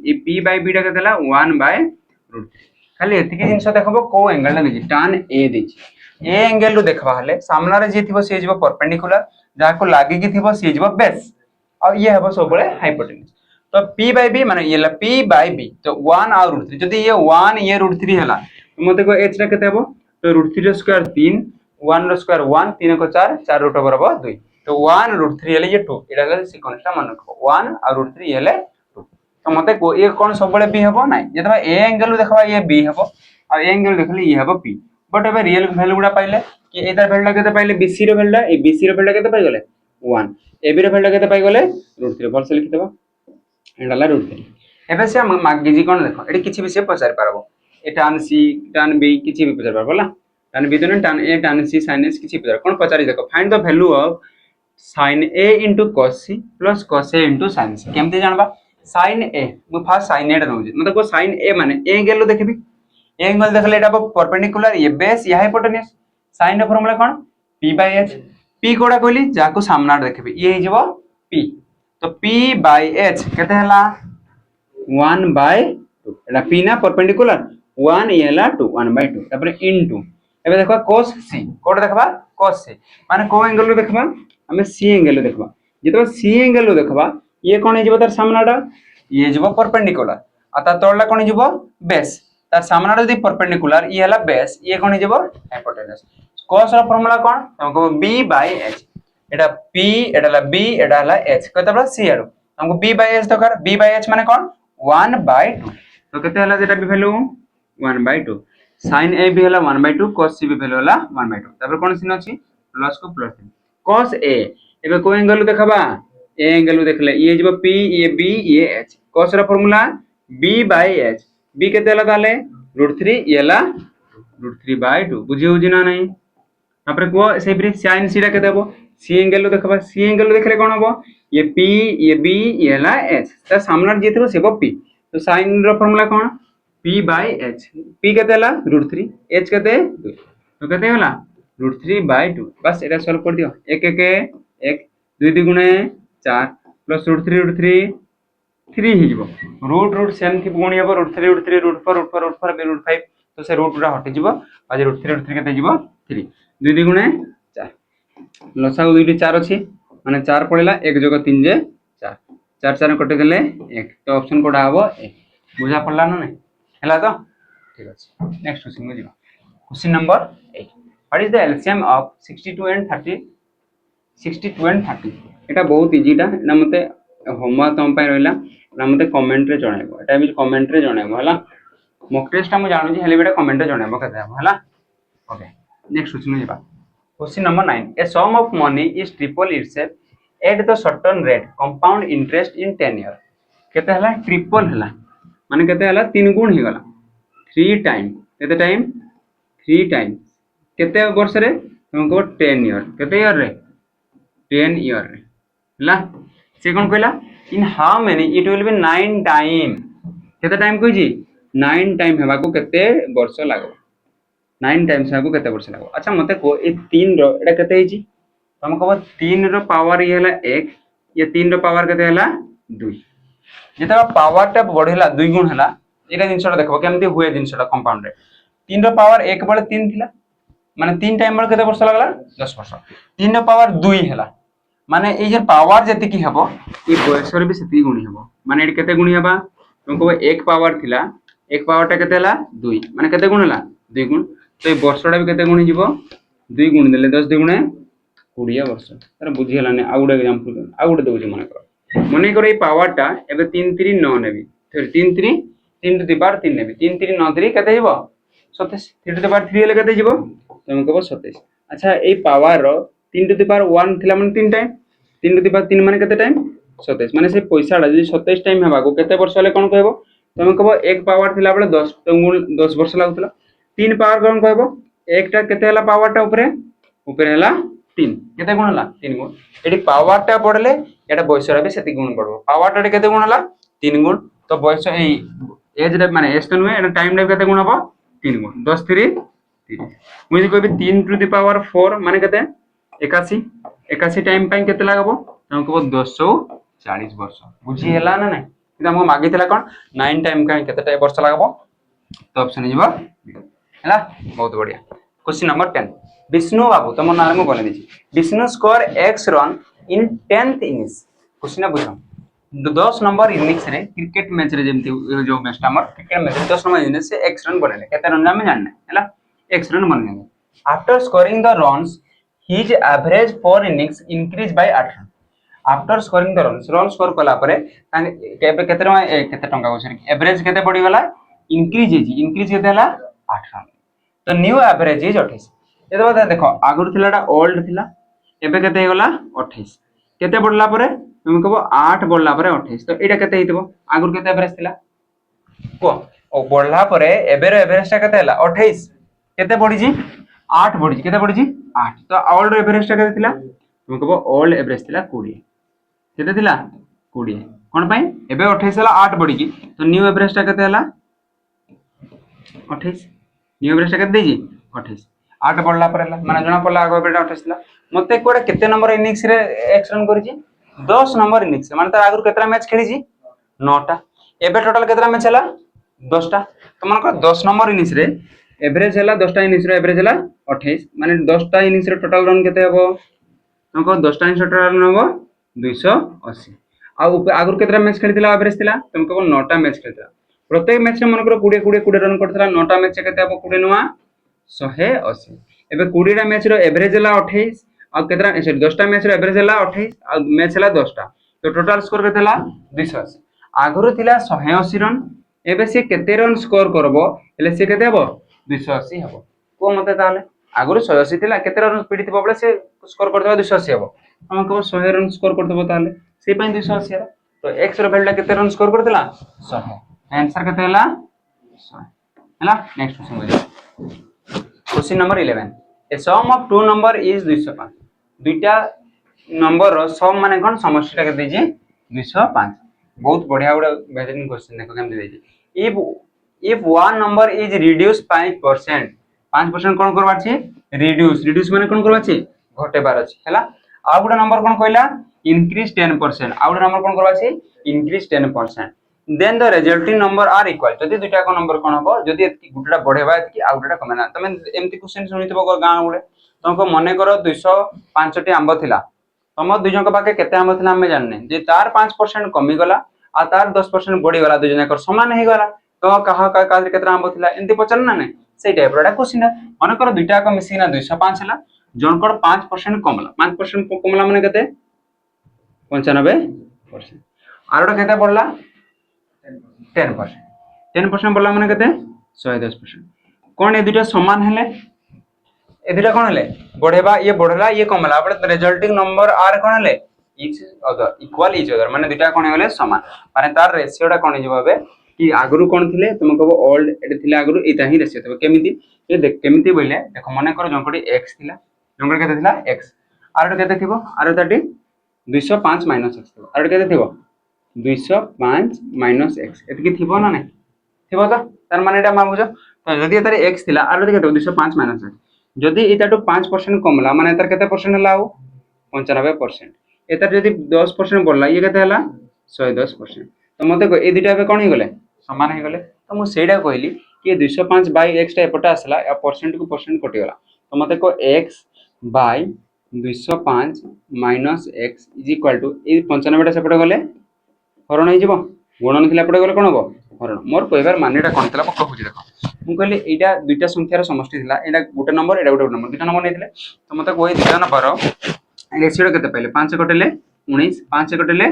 ए p/b टा कतेला 1/√3 खाली एतिकी जिंस देखबो को एंगल ला देजी tan a देजी ए एंगल रो देखबा हले सामना रे जे थिबो से जिवो परपेंडिकुलर जा को लागी की थिबो से जिवो बेस आ ये हबो सब बळे हाइपोटेन्यूज तो p बाय b माने ये p बाय b तो 1 और √3 जदी ये 1 ये √3 हला तो मते को h रा केते हबो तो √3 रो स्क्वायर 3 1 रो स्क्वायर 1 3 को 4 4 रूट ओवर हबो 2 तो 1 √3 हले ये 2 एडा हले सिक्वेंस टा मन रखो 1 और √3 हले 2 तो मते को ये कोन सब बळे b हबो नै जेतबा a एंगल देखबा ये b हबो और a एंगल देखले ये हबो p बट एबे रियल वैल्यू गुडा पाइले कि एटा वैल्यू केते पाइले bc रो वैल्यू ए bc रो वैल्यू केते पाइ गेले 1 ab रो वैल्यू केते पाइ गेले √3 बल से लिखि देबा एडाला √3 एबे से हम मागिजी कोन देखो एटी किछि विषय पचार पारबो ए tan c tan b किछि भी पचार पारबो ला tan b then tan a tan c sin s किछि पचार कोन पचारि देखो find the value of sin a cos c cos a sin c केमते जानबा sin a मु फास्ट sin a रहउजी मतलब को sin a माने a एंगल देखबी a एंगल देखले एटा perpendicular ये base या हाइपोटेन्यूज sin रो फार्मूला कोन p बाय h p कोडा कहली जाको सामना देखबी ये हे जबो p तो p बाय h केते हला 1 बाय 2 एटा p ना परपेंडिकुलर 1 एला 2 1 बाय 2 तापर इनटू एबे देखबा cos c कोड देखबा cos c माने को एंगल देखबा हमें c एंगल देखबा जेतो c एंगल देखबा ये कोन हे जबो तार सामनाडा ये जबो परपेंडिकुलर आता तळला कोन हे जबो बेस तार सामनाडा जदी परपेंडिकुलर ये हला बेस ये कोन हे जबो हाइपोटेन्यूज cos रो फार्मूला कोन हमको b by h Etah p एटाला b एटाला h कतबा c आरो हमको b बाय h दरकार b बाय h माने कोन 1 बाय 2 तो केते हला जेटा भी वैल्यू 1 बाय 2 sin a भी हला 1 बाय 2 cos c भी वैल्यू हला 1 बाय 2 तापर कोन सिन अछि प्लस को प्लस cos a एबे को एंगल देखबा a एंगल देखले ये जब p ये b ये h cos रो formula b by h b केते हला ताले √3 येला √3 बाय 2 बुझी होजी ना नहीं तापर को से ब्रिज sin c रा केते हबो c एंगल देखबा c एंगल देखले कोन हबो ये p ये b ये ला h त सामना जेथिबो सेबो p तो sin रो फार्मूला कोन p बाय h p केते हला √3 h केते 2 तो केते हला √3 बाय 2 बस एटा सॉल्व कर दियो 1 1 1 2 2 गुणे 4 प्लस √3 3 ही जीवो रूट सेम थी गुणी हबो √3 √4 √5 तो से रूट पूरा हटि जीवो आज √3 केते जीवो 3 2 2 गुणे 4 लसागु 2 4 अछि माने 4 पड़िला 1 + 3 जे 4 4 4 कटि देले 1 तो ऑप्शन कोडा हबो 1 बुझा पड़ला न नै हला तो ठीक अछि नेक्स्ट क्वेश्चन में जीवा question number 8 what is the LCM of 62 and 30 एटा बहुत इजी टा ना मते होमवर्क तम पय रहला ना मते कमेंट रे जणाइबो एटा भी कमेंट रे जणाइबो हला मॉक टेस्ट हम जानु छी हेले बेटा कमेंट रे जणाइबो कते हला ओके नेक्स्ट क्वेश्चन में जीवा question number 9 a sum of money is triple itself at the certain rate compound interest in 10 year केते हला ट्रिपल हला माने केते हला 3 गुण ही गला 3 टाइम केते टाइम 3 टाइम केते वर्ष रे हमको 10 ईयर केते ईयर रे 10 ईयर रे हला से कोन कहला in how many it will be 9 time केते टाइम कहि जी 9 टाइम हेबा को केते वर्ष लागो 9 टाइम्स हेबा को केते वर्ष लागो अच्छा मते को ए 3 रो एटा केते हिची हम कहबो 3 रो पावर ये हला 1 ये 3 रो पावर केते हला 2 जेता पावर टा बढ़ेला 2 गुण हला एटा जिंसटा देखबो केमती हुए जिंसटा कंपाउंड रे 3 रो पावर 1 बळे 3 थिला माने 3 टाइम बळे केते वर्ष लागला 10 वर्ष 3 रो पावर 2 हला माने ए जे पावर जति की हबो ई बयसर भी सेति गुणी हबो माने एट केते गुणी हबा तुमको 1 पावर थिला 1 पावर टा केते हला 2 माने केते गुण हला 2 गुण तो ए वर्षटा भी केते गुणी जीवो 2 गुणी देले 10 2 गुणे 20 वर्ष तर बुझी हला ने आ गुडे एग्जांपल आ गुडे देउजी मने करो ए पावर टा एबे 3 3 9 नेबी फिर 3 3 3 टू द पावर 3 नेबी 3 3 9 3 केते जीवो 27 3 टू द पावर 3 ले केते जीवो तुम कहबो 27 अच्छा ए पावर रो 3 टू द पावर 1 थिला माने 3 टाइम 3 टू द पावर 3 माने केते टाइम 27 माने से पैसा ला जे 27 टाइम हेबा को केते वर्ष ले कोन कहबो तुम कहबो 1 पावर थिला बेले 10 10 वर्ष लागुतला 3 पावर कोन कहबो 1 टा केते हला पावर टा ऊपर हला 3 केते गुण हला 3 गुण एडी पावर टा पडले एटा बयसरा भी सेति गुण पडबो पावर टा केते गुण हला 3 गुण तो बयस ए एज रे माने एज तो नुए एटा टाइम रे केते गुण हबो 3 गुण 10 3 30 मुई कहबी 3 टू द पावर 4 माने केते 81 81 टाइम पय केते लागबो हम कहबो 240 वर्ष बुझी हला ना नै इदा हम मागितला कोन 9 टाइम का केते वर्ष लागबो तो ऑप्शन हिजबो हला बहुत बढ़िया क्वेश्चन नंबर 10 विष्णु बाबू तुम नाम को बोले दीजिए Vishnu score x run in 10th innings question बुझो 10 नंबर इनिंग्स रे क्रिकेट मैच रे जेमती जो मैच हमर क्रिकेट मैच 10 नंबर इनिंग्स से x रन बनेले केते रन हम जानना हैला x रन बनेले after scoring the runs his average for innings increase by 8 run after scoring the runs run score कला परे केबे केते टंका को सरी एवरेज केते पड़ी गला इंक्रीज केते हला 8 रन तो न्यू एवरेज इज 28 ये तो देखो आगुर थिलाटा ओल्ड थिला एबे केते गला 28 केते बढ़ला परे तुम कहबो 8 बढ़ला परे 28 तो एटा केते हितबो आगुर केते एवरेज थिला को ओ बढ़ला परे एबे रे एवरेज ता केते हला 28 केते बढ़ी जी 8 बढ़ी जी केते बढ़ी जी 8 तो ओल्ड एवरेज ता केते थिला तुम कहबो ओल्ड एवरेज थिला 20 केते थिला 20 कोन पई एबे 28 हला 8 बढ़ी की तो न्यू एवरेज ता केते हला 28 न्यू एवरेज ता केते देजी 28 8 बढ़ला पर हला माने जणा पड़ला आगो बेटा 28 थिला मते कोडा केते नंबर इनिंग्स रे एक्स रन करी 10 नंबर इनिंग्स माने तार आगु केतरा मैच खेली 9 टा एबे टोटल केतरा मैच हला 10 टा तो मन को 10 नंबर इनिंग्स रे एवरेज हला 10 टा इनिंग्स रे एवरेज हला 28 माने 10 टा इनिंग्स रे टोटल रन केते हबो तुमको 10 टा इनिंग्स रे टोटल रन हबो 280 आ आगु केतरा मैच खेलितला एवरेज थिला तुमको 9 टा मैच खेलितला प्रत्येक मैच रे मन को 20 रन करथला 9 टा मैच केते हबो 20 नुआ 180 एबे 20 टा मैच रो एवरेज हला 28 आ केतरा सॉरी 10 टा मैच रो एवरेज हला 28 आ मैच हला 10 टा तो टोटल स्कोर केते हला 280 आगुरु थिला 180 रन एबे से केते रन स्कोर करबो एले से केते हबो 280 हबो को मते ताले आगुरु 180 थिला केते रन स्पीड थिबो बले से स्कोर करदबो 280 हबो हम को 100 रन स्कोर करदबो ताले से पई 280 हला तो x रो वैल्यू केते रन स्कोर करथिला 100 आंसर केते हला 100 हला next question number 11 a sum of two number is 205 दुईटा नंबर रो सम माने कोन समष्टिटा के देजी 205 बहुत बढ़िया गुडा बेहतरीन क्वेश्चन देखो केम देजी if one number is reduce 5% 5% कोन करबा छी रिड्यूस माने कोन करबा छी घटे बार अछि हैला आ गुडा नंबर कोन कहला इंक्रीज 10% आ गुडा नंबर कोन करबा छी increase 10% then the resulting number are equal जदि दुटा को नंबर कोन हबो जदि गुटेटा बढ़ेबा कि आ गुटेटा कमेना तमे एमती क्वेश्चन सुनितबो गां गुडे तुमको मने करो 205 टी आंबो थिला तुम दुई जन पाके केते आंबो थिला हमें जानने जे तार 5% कमी गला आ तार 10% बढ़ी गला दुई जन कर समान हे गला तो कहा का केते आंबो थिला एमती पचन ना ने सेई टाइप रोडा क्वेश्चन मने करो दुईटा को मिसिना 205 हला जनकर 5% कमला 5% कमला माने केते 95% आरोटा केते पड़ला 10% बढ़ला माने केते 110% कोन ए दुटा समान हेले ए दुटा कोन हेले बढ़ेबा ये बढ़ला ये कमला बट रिजल्टिंग नंबर आर कोन हेले each other equal each other माने दुटा कोन हेले समान माने तार रेशियोटा कोन जबाबे कि आगरु कोन थिले तुम कहबो ओल्ड एटे थिले आगरु एटा ही रेशियो तबे केमिति ये देख केमिति बोले देखो मने कर जंकडी x थिला जंकडी केते थिला x आरटा केते थिबो आरटाटी 205 - x थिबो आरटा केते थिबो 205 - x एतकी थिबो ना नै थिबो तो तार माने एटा माबुजो तो जदि एतार x थिला आर जदि केते 205 - x जदि एटाटो 5% कमला माने एतार केते परसेंट हला आ 95% एतार जदि 10% बढ़ला ये केते हला 110% तो मते को ए दुटा बे कोन हे गले समान हे गले तो मु सेडा कहली कि 205 / x टा एपटा आसला या परसेंट को परसेंट कटि गला तो मते को x / 205 - x = ए 95 टा सेपटे गले हरण हे जिवो गुणन थिला पड़े गले कोन हो हरण मोर कहबार मानेटा कोन थिला म कहूजी देखो मु कहली एटा दुईटा संख्यार समष्टि थिला एटा गोटे नंबर एटा गोटे नंबर दुईटा नंबर नेथिले तो मते कोइ दुईटा नंबर रेशियो केते पाइले 5 कटेले 19 5 कटेले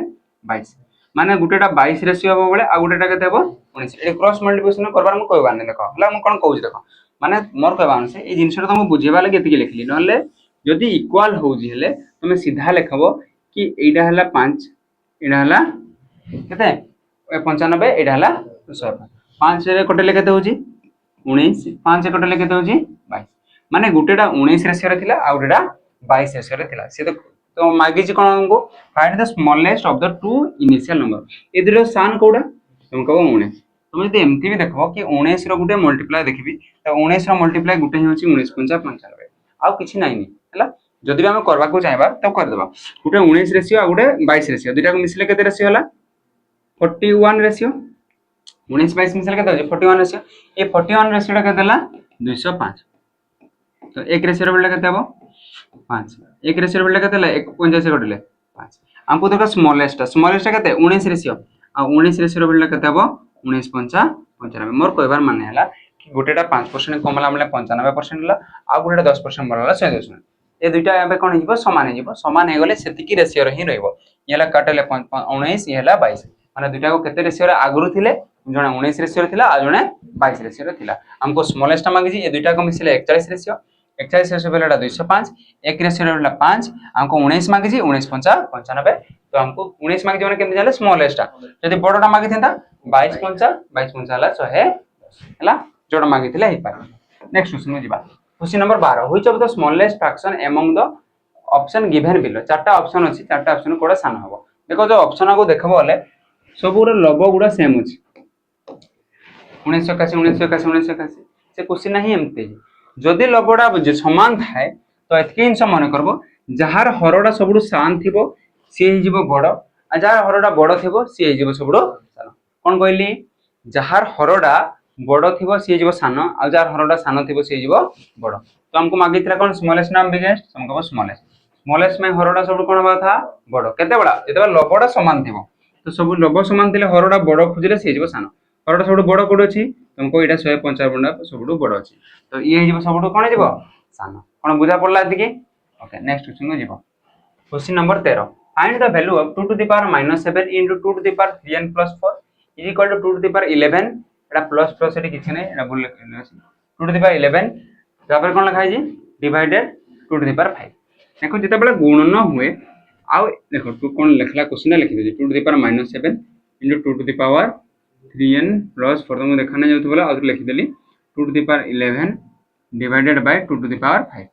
22 माने गुटेटा 22 रेशियो हबो बळे आ गुटेटा केते हबो 19 ए क्रॉस मल्टीप्लिकेशन करबार म कहबार नै देखो हला म कोन कहूजी देखो माने मोर कहबार से ए जिंसटा तुम बुझेबा लागि एतिकी लिखली नले जदि इक्वल होउजी हेले तुमे सीधा लेखबो कि एटा हला 5 एटा हला केते 95 एटा हला 100 5 रे कटेले केते होजी 19 5 कटेले केते होजी 22 माने गुटेटा 19 रेशियो रे थिला आ गुटेटा 22 रेशियो रे थिला से तो मागी जी कोन को find the smallest of the two initial number एदिरो सान कोडा तुम कहबो 19 तुम जदि एमती भी देखबो कि 19 रो गुटे मल्टीप्लाई देखबी तो 19 रो मल्टीप्लाई गुटे होची 19 5 95 आ किछि नाही नि हला जदि हम करबा को चाहबा तो कर देबा गुटे 19 रेशियो आ गुटे 22 रेशियो दुटा को मिसले केते रेशियो हला 41 रेशियो 19 22 मिसल केते हो 41 रेशियो ए 41 रेशियो केते हला 205 तो एक रेशियो बेले केते हबो 5 एक रेशियो बेले केते हला 51 कटले 5 हमको दरकार स्मॉलेस्ट केते 19 रेशियो आ 19 रेशियो वैल्यू केते हबो 19 पंचा 95 मोर कहबार माने हला कि गोटेटा 5% कमला हमले 95% हला आ गोटेटा 10% बरला 100%। ए दुइटा एबे कोन हिबो समान हे गले सेतिकी रेशियो रे ही रहइबो येला काटले 19 येला 22 माने दुइटा को केते रेशियो रे आगुरु थिले जणे 19 रेशियो रे थिला आ जणे 22 रेशियो रे थिला हमको स्मॉलेस्ट मांगी जी ए दुइटा को मिसिले 41 रेशियो 41 रेशियो बेलटा 205 एक रेशियो बेलटा 5 हमको 19 मांगी जी 19 पंचा 95 तो हमको 19 मांगी जने केमति जाले स्मॉलेस्ट यदि बडटा मांगी थिंता 22 पंचा हला 100 हला जोडा मांगी थिले हे पार। नेक्स्ट क्वेश्चन में जिबा question number 12 which of the smallest fraction among the option given below चारटा ऑप्शन अछि चारटा ऑप्शन कोडा सान हबो देखो जो ऑप्शन को देखबो ले सब गुडा लब गुडा सेम अछि 1981 1981 से क्वेश्चन नाही एमते जदि लबडा समान थाए तो एतके हिंस मन करबो जहार हरडा सबडु सान थिबो सी हे जिवो बड आ जहार हरडा बड थिबो सी हे जिवो सबडु सान कोन कहली जहार हरडा बड थिबो सी हे जिवो सान आ जहार हरडा सान थिबो सी हे जिवो बड तो हमको मागितरा कोन स्मॉलेस्ट नाम बिगेस्ट हमको स्मॉलेस्ट में हरडा सबडु कोन बा था बड केते बडा एतबा लबडा समान थिबो तो सब लब समान थिले हरडा बड खुजिले सी हे जिवो सान हरडा सबडु बड कोड अछि तुमको एटा 155 ना सबडु बड अछि तो ये हे जिवो सबडु कोन जिवो सान कोन बुझा पड़ला एतिकी ओके नेक्स्ट क्वेश्चन में जिवो question number 13 find the value of 2 to the power -7 into 2 to the power 3n plus 4 is equal to 2 to the power 11 Etah plus eighty किछ नै एटा बोल 2 to the power 11 तापर कोन लिखा है जी डिवाइडेड 2 to the power 5 देखो जेते बेला गुणन हुए आ देखो तू कोन लिखला क्वेश्चन लिखि दे 2 to the power -7 into 2 to the power 3n plus 4 तुम देखना जाउत बोला और लिखि देली 2 to the power 11 divided by 2 to the power 5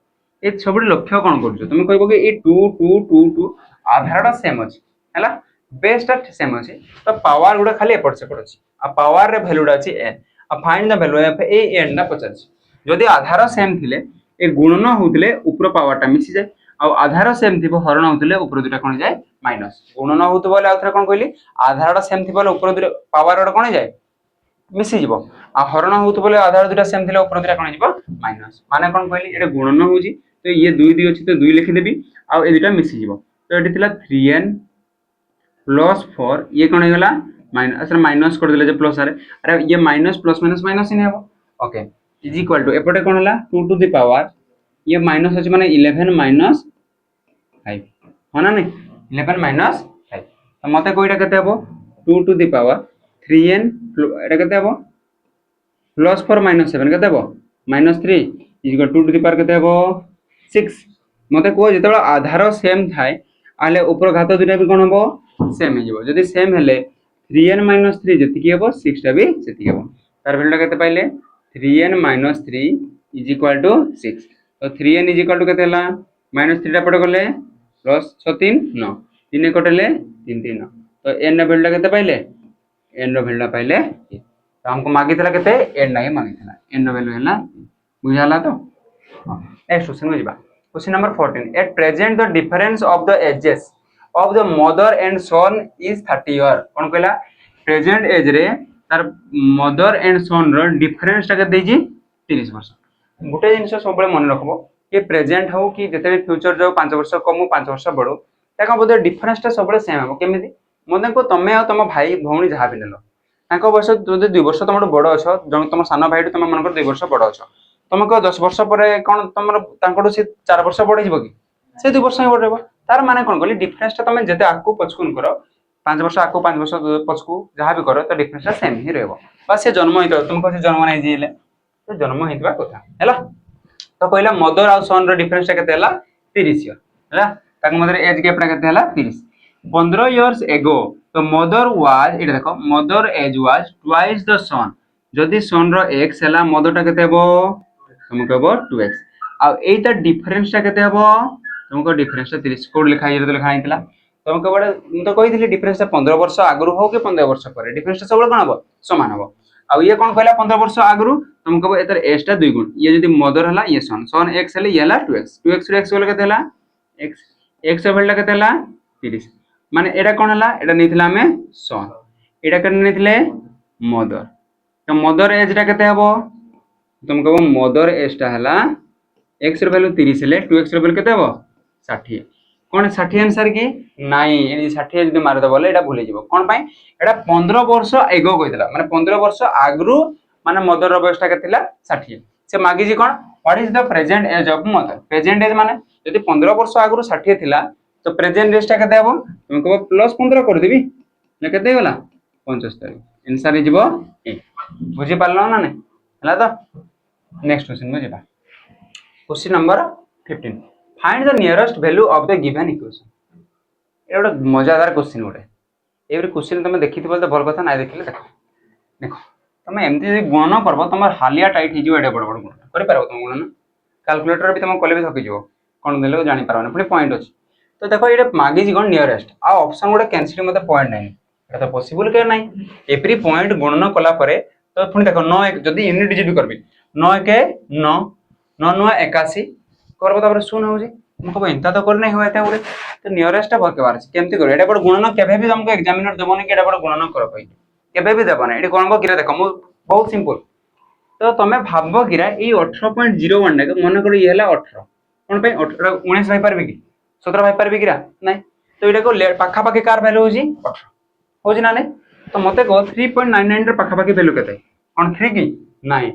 A somebody लक्ष्य कोन करजो तुम कहबो कि ए 2 2 2 2 आधारटा सेम अछि हला बेसटा सेम अछि तो पावर गुडा खाली एपट सेपट अछि आ पावर रे वैल्यूडा अछि n आ find the value of a n ना पचाछि जदि आधार सेम थिले ए गुणन होउतले ऊपर पावरटा मिसि जाय आ आधार सेम थिबो हरण होउतले ऊपर दुटा कोन जाय माइनस गुणन होउतो बोले आथरा कोन कहली आधारटा सेम थिबो ऊपर दुटा पावरटा कोन जाय मिसि जिवो आ हरण होउतो बोले आधार दुटा सेम थिले ऊपर दुटा कोन जिवो माइनस माने कोन कहली एटा गुणन होउची तो ये 2 2 अछि तो 2 लिखि देबी आ ए दुटा मिसि जिवो तो एटी थिला 3n प्लस 4 ये कोन हेगला माइनस असर माइनस कर देले जे प्लस अरे ये माइनस प्लस माइनस माइनस ही हेबो ओके इज इक्वल टू एपटे कोन हला 2 टू द पावर ये माइनस अछि माने 11 माइनस 5 होना नै 11 माइनस 5 तो मते कोइटा केते हेबो 2 टू द पावर 3n एटा केते हेबो प्लस 4 माइनस 7 केते हेबो minus 3 is equal 2 to the power केते हेबो 6 मते को जेतबा आधार सेम थाए आले ऊपर घात दुटा भी कोन हेबो सेम हे जिवो जदी सेम हेले 3n - 3 जति की हेबो 6 टा भी जति हेबो तार वैल्यू केते पाइले 3n - 3 इज इक्वल टू 6 तो 3n इज इक्वल टू केते हला -3 टा पड गले प्लस 6 3 9 3 कटले 3 3 9 तो n रा वैल्यू केते पाइले n रा वैल्यू पाइले तो हमको मागितला केते n नाही मागितला n रा वैल्यू हला बुझाला तो नेक्स्ट क्वेश्चन में जिबा question number 14 at present the difference of the ages of the mother and son is 30 year कोन कहला प्रेजेंट एज रे तार मदर एंड सन रो डिफरेंस टा के देजी 30 वर्ष गुटे जिंस सबले मन रखबो कि प्रेजेंट हो कि जते फ्यूचर जो 5 वर्ष कम 5 वर्ष बडो ताका बोले डिफरेंस टा सबले सेम हो केमिति मने को तमे आ तम भाई भौणी जहा भी नेलो ताको वर्ष जो 2 वर्ष तमरो बडो अछो जन तम सानो भाई तम मन को 2 वर्ष बडो अछो तुमको 10 वर्ष पर कोन तमरो तांकडो से 4 वर्ष बढे जिवो कि से 2 वर्ष बढेबो तार माने कोन कहली डिफरेंस ता तमे जते आकु पछकुन करो 5 वर्ष आकु 5 वर्ष पछकु जहा भी करो तो डिफरेंस ता सेम ही रहबो बस से जन्म हितो तुमको से जन्म नै जिले तो जन्म हितबा कथा हैला तो पहिला मदर आ सन रो डिफरेंस ता केते हला 30 ईयर हैला ताक मदर एज गैप ता केते हला 30 15 इयर्स एगो तो मदर वाज एटा देखो mother age was twice the son जदी सन रो x हला मदर ता केते हेबो तुमको हेबो 2x आ एटा डिफरेंस ता केते हेबो तुमको डिफरेंस ता 30 कोड लिखा हिरो तो लिखा हितला तुमको बडे म तो कहि दिली डिफरेंस ता 15 वर्ष आगरु हो के 15 वर्ष पर डिफरेंस ता सबले कोन हबो समान हबो आ ये कोन कहला 15 वर्ष आगरु तुमको एतर s ता 2 गुण ये जदी मदर हला ये सन x हले ये हला 2x रे x बोले केते हला x वैल्यू केते हला 30 माने एटा कोन हला एटा नेथिला हमें सन एटा करने नेथिले मदर तो मदर एज टा केते हबो तुमको मदर एज टा हला x रे वैल्यू 30 हेले 2x रे वैल्यू केते हबो 60 कौन 60 आंसर की नाई ये 60 जदि मारदे बोले एटा भूली जीवो कोन पई एटा 15 वर्ष एगो कहितला माने 15 वर्ष आगरु माने मदर बयसटा केतिला 60 से मागी जी कोन what is the present age of mother present age माने यदि 15 वर्ष आगरु 60 थिला तो प्रेजेंट एज टा केते हबो तुम कहबो प्लस 15 कर देबी ले केते गला 75 आंसर जीवो ए बुझी पारलो ना ने हला तो नेक्स्ट क्वेश्चन में जेबा question number 15 find the nearest value of the given equation ए गोटे मजादार क्वेश्चन गोटे ए क्वेश्चन तुम देखी तो भल कथा ना देखिले देखो देखो तुम एमती जब गुणन करब तुम हालिया टाइट हो एडे बड़ बड़ गुणन कर पार तुम गुणन कैलकुलेटर भी तुम कले भी थकी कौन देले जानी पारबना पुणी पॉइंट अच्छी तो देखो ये मागिज कौन नियरेस्ट आ ऑप्शन गोटे कैंसिल मत पॉइंट ना ये तो पॉसिबल के ना एवरी पॉइंट गुणन कला तो पुणी देख 9 1 जदि यूनिट डिजिट करबी 9 1 9 9 9 81 करबो तापर शून्य होजी हमको एंता तो करने हुआ था गोटे तो नियरेस्ट बकेबार केमती कर एटा बड़ गुणन केबे भी तुमको एग्जामिनर देबोनी कि एटा बड़ गुणन कर कहि केबे भी देबोनी एटी कोन को किरा देखो मु बहुत सिंपल तो तमे भाबो किरा ई 18.01 टा मन कर ये हला 18 कोन पे 18 19 भाई परबे कि 17 भाई परबे किरा नहीं तो एटा को पाखा पाखी कार वैल्यू होजी 18 होजी ना नहीं तो मते को 3.99 रे पाखा पाखी वैल्यू केते कोन 3 की नहीं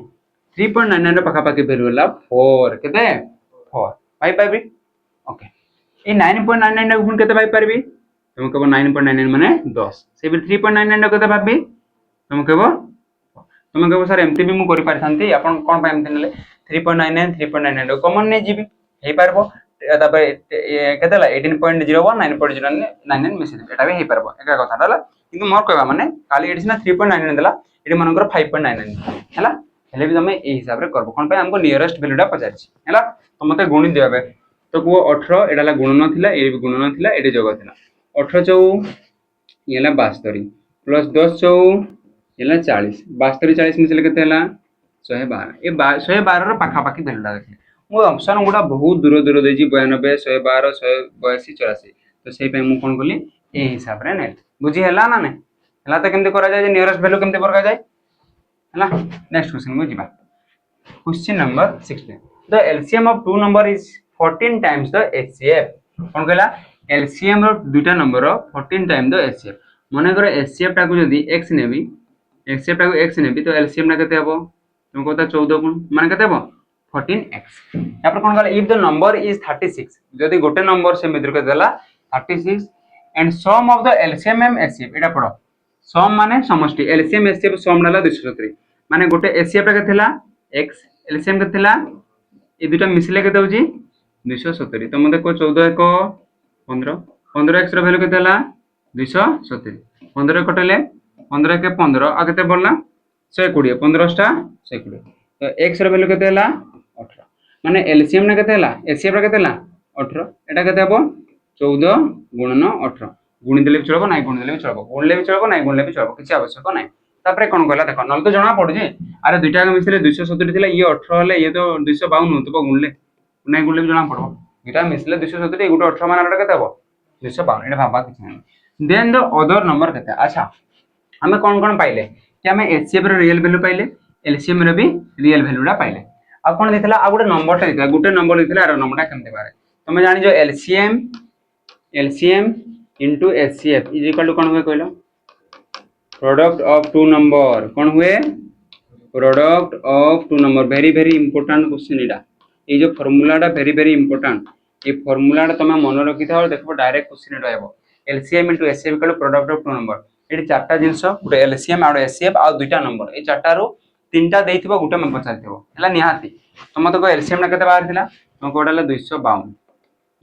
3.99 रे पाखा पाखी वैल्यू हला 4 केते 4 भाई परबे ओके ये 9.99 गुण केते भाई परबी तुम कहबो 9.99 माने 10 से भी 3.99 केते भाबी तुम कहबो सर एमती भी मु करि पारथांती आपण कोन पा एमती नेले 3.99 कॉमन नै जीबी हे पारबो तापर केतेला 18.01 9.099 मिसे एटा भी हे पारबो एका कथा हला किंतु मोर कहबा माने खाली एडिसना 3.99 देला एडी मनकर 5.99 हला हेले भी तमे ए हिसाब रे करबो कोन पे हमको नियरेस्ट वैल्यू डा पचारछि हला तो मते गुणी देबे तो को 18 एडाला गुणन थिला ए भी गुणन थिला एडी जगह थिला 18 चौ येला 72 प्लस 10 चौ येला 40 72 40 मिसले केते हला 112 ए 112 रो पाखा पाखी वैल्यूडा देखले मो ऑप्शन गुडा बहुत दूर दूर देजी 92 112 182 84 तो सेही पे मु कोन बोली ए हिसाब रे नेट बुझी हला ना ने हला तो केमते करा जाय जे नियरेस्ट वैल्यू केमते परका जाय हला नेक्स्ट क्वेश्चन मु जिबा question number 16 the LCM of two number is 14 times the HCF कोन कहला एलसीएम रो दुटा नंबर रो 14 टाइम द एचसीएफ माने करे एचसीएफ टा को जदी x नेबी एचसीएफ टा को x नेबी तो एलसीएम ना केते हबो तुम कहता 14 गुण माने केते हबो 14x या पर कोन कहला इफ द नंबर इज 36 जदी गोटे नंबर से मित्र के देला 36 and sum of the LCM and HCF एटा पढो सम माने समष्टि एलसीएम एचसीएफ सम डाला 270 माने गोटे एचसीएफ टा केतेला x एलसीएम केतेला ए दुटा मिसले केते होजी 270 तो मते को 14 1 15 15x रो वैल्यू केते हला 270 15 कटले 15 के 15 आ केते बोलला 120 15 टा 120 तो x रो वैल्यू केते हला 18 माने एलसीएम ना केते हला एचसीएफ रा केते हला 18 एटा केते हबो 14 गुणन 18 गुणी देले भी चलबो नाही गुणी देले भी चलबो गुणले भी चलबो नाही गुणले भी चलबो किछि आवश्यक नाही तापरे कोन कहला देखो नल तो जणा पडु जे अरे दुइटा के मिसले 270 थिला ये 18 हले ये तो 252 होतबो गुणले नाही गुणले भी जणा पडबो दुइटा मिसले 270 गुटे 18 मान केते हबो 252 एटा भाबा किछि नाही देन द अदर नंबर केते अच्छा हमें कोन पाइले कि हमें एचसीएफ रो रियल वैल्यू पाइले एलसीएम रो भी रियल वैल्यूडा पाइले आ कोन देथिला आ गुटे नंबर टा देथिला गुटे नंबर देथिला आरो नंबरटा केमते बारे तमे जानि जो LCM into HCF is equal to कोन होय कहलो प्रोडक्ट ऑफ टू नंबर कोन हुए product of two number very very important question इडा ए जो फार्मूलाटा वेरी वेरी इंपोर्टेंट ए फार्मूलाटा तमे मन रखि थाओ देखबो डायरेक्ट क्वेश्चन इडा आबो LCM into HCF equal to product of two number एटी चारटा जिंस गुटे एलसीएम आ एचसीएफ आ दुइटा नंबर ए चारटा रो तीनटा देइथिबो गुटे में पचारथिबो हला निहाती तमे तो एलसीएम ना केते बाहर थिला तमे कोडाला 252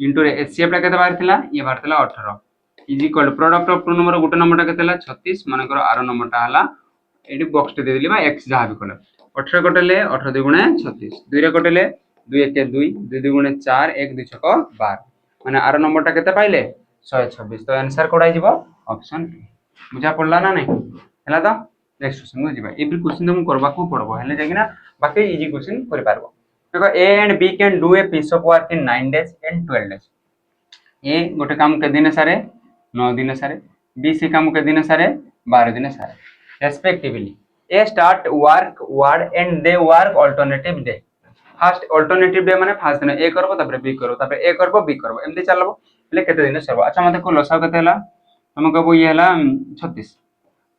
इनटू एचसीएफ टा केते बाहर थिला ये बाहर थिला 18 is equal product of two number गुटे नंबर टा केतेला 36 माने करो आरो नंबर टा हला एटी बॉक्स टे दे देली बा x जहा भी कोला 18 कटले 18 2 गुणे 36 2 रे कटले 2 1 2 2 2 गुणे 4 1 2 6 12 माने आरो नंबर टा केते पाइले 126 तो आंसर कोडा जिवो ऑप्शन बुझा पड़ला ना नहीं हला तो नेक्स्ट क्वेश्चन को जिबा एवरी क्वेश्चन तुम करबा को पड़बो हेले जागिना बाकी इजी क्वेश्चन करि पारबो देखो A and B can do a piece of work in 9 days and 12 days ए गोटे काम के दिन सारे 9 दिन सारे बी से काम के दिन सारे 12 दिन सारे respectively A start work word and they work alternative day first alternative day माने फर्स्ट दिन ए करबो तापर बी करबो तापर ए करबो बी करबो एमती चलबो हेले केते दिन सरबो अच्छा मते को लसाव केते हला तुम कहबो ये हला 36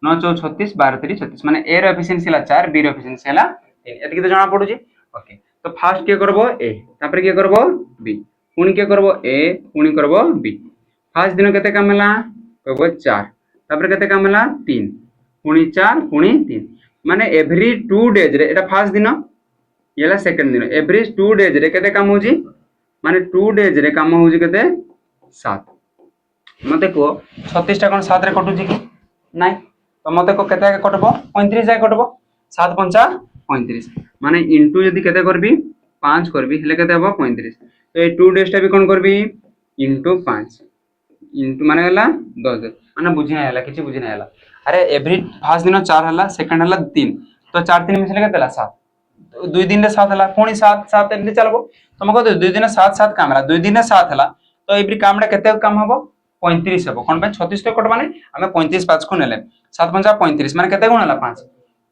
9 4 36 12 3 36 माने ए रो एफिशिएंसी हला 4 बी रो एफिशिएंसी हला 3 एति के जाना पडुची ओके तो फास्ट के करबो ए तापर के करबो बी पुनी के करबो ए पुनी करबो बी फास्ट दिन केते काम हला कहबो 4 तापर केते काम हला 3 पुनी 4 पुनी 3 माने एवरी 2 डेज रे एटा फास्ट दिन येला सेकंड दिन एवरी 2 डेज रे केते काम होजी माने 2 डेज रे काम होजी केते 7 मते को 36 टा कोन 7 रे कटुची कि नाही तो मते को केते कटबो 35 जाय कटबो 7 पंचा 35 माने इनटू यदि केते करबी 5 करबी हेले केते हबो 35 तो ए 2 डेज टा भी कोन करबी इनटू 5 इनटू माने हला 10 माने बुझी नाही हला किछि बुझी नाही हला अरे एवरी फर्स्ट दिन 4 हला सेकंड हला 3 तो 4 3 मिसले केते हला 7 दुई दिन रे 7 हला पुणी 7 7 एमती चलबो तुमको दुई दिन 7 7 काम हला दुई दिन 7 हला तो एवरी काम रे केते काम हबो 35 हबो कोन पे 36 तो कट माने हमें 35 5 को नेले 7 पंजा 35 माने केते गुण हला 5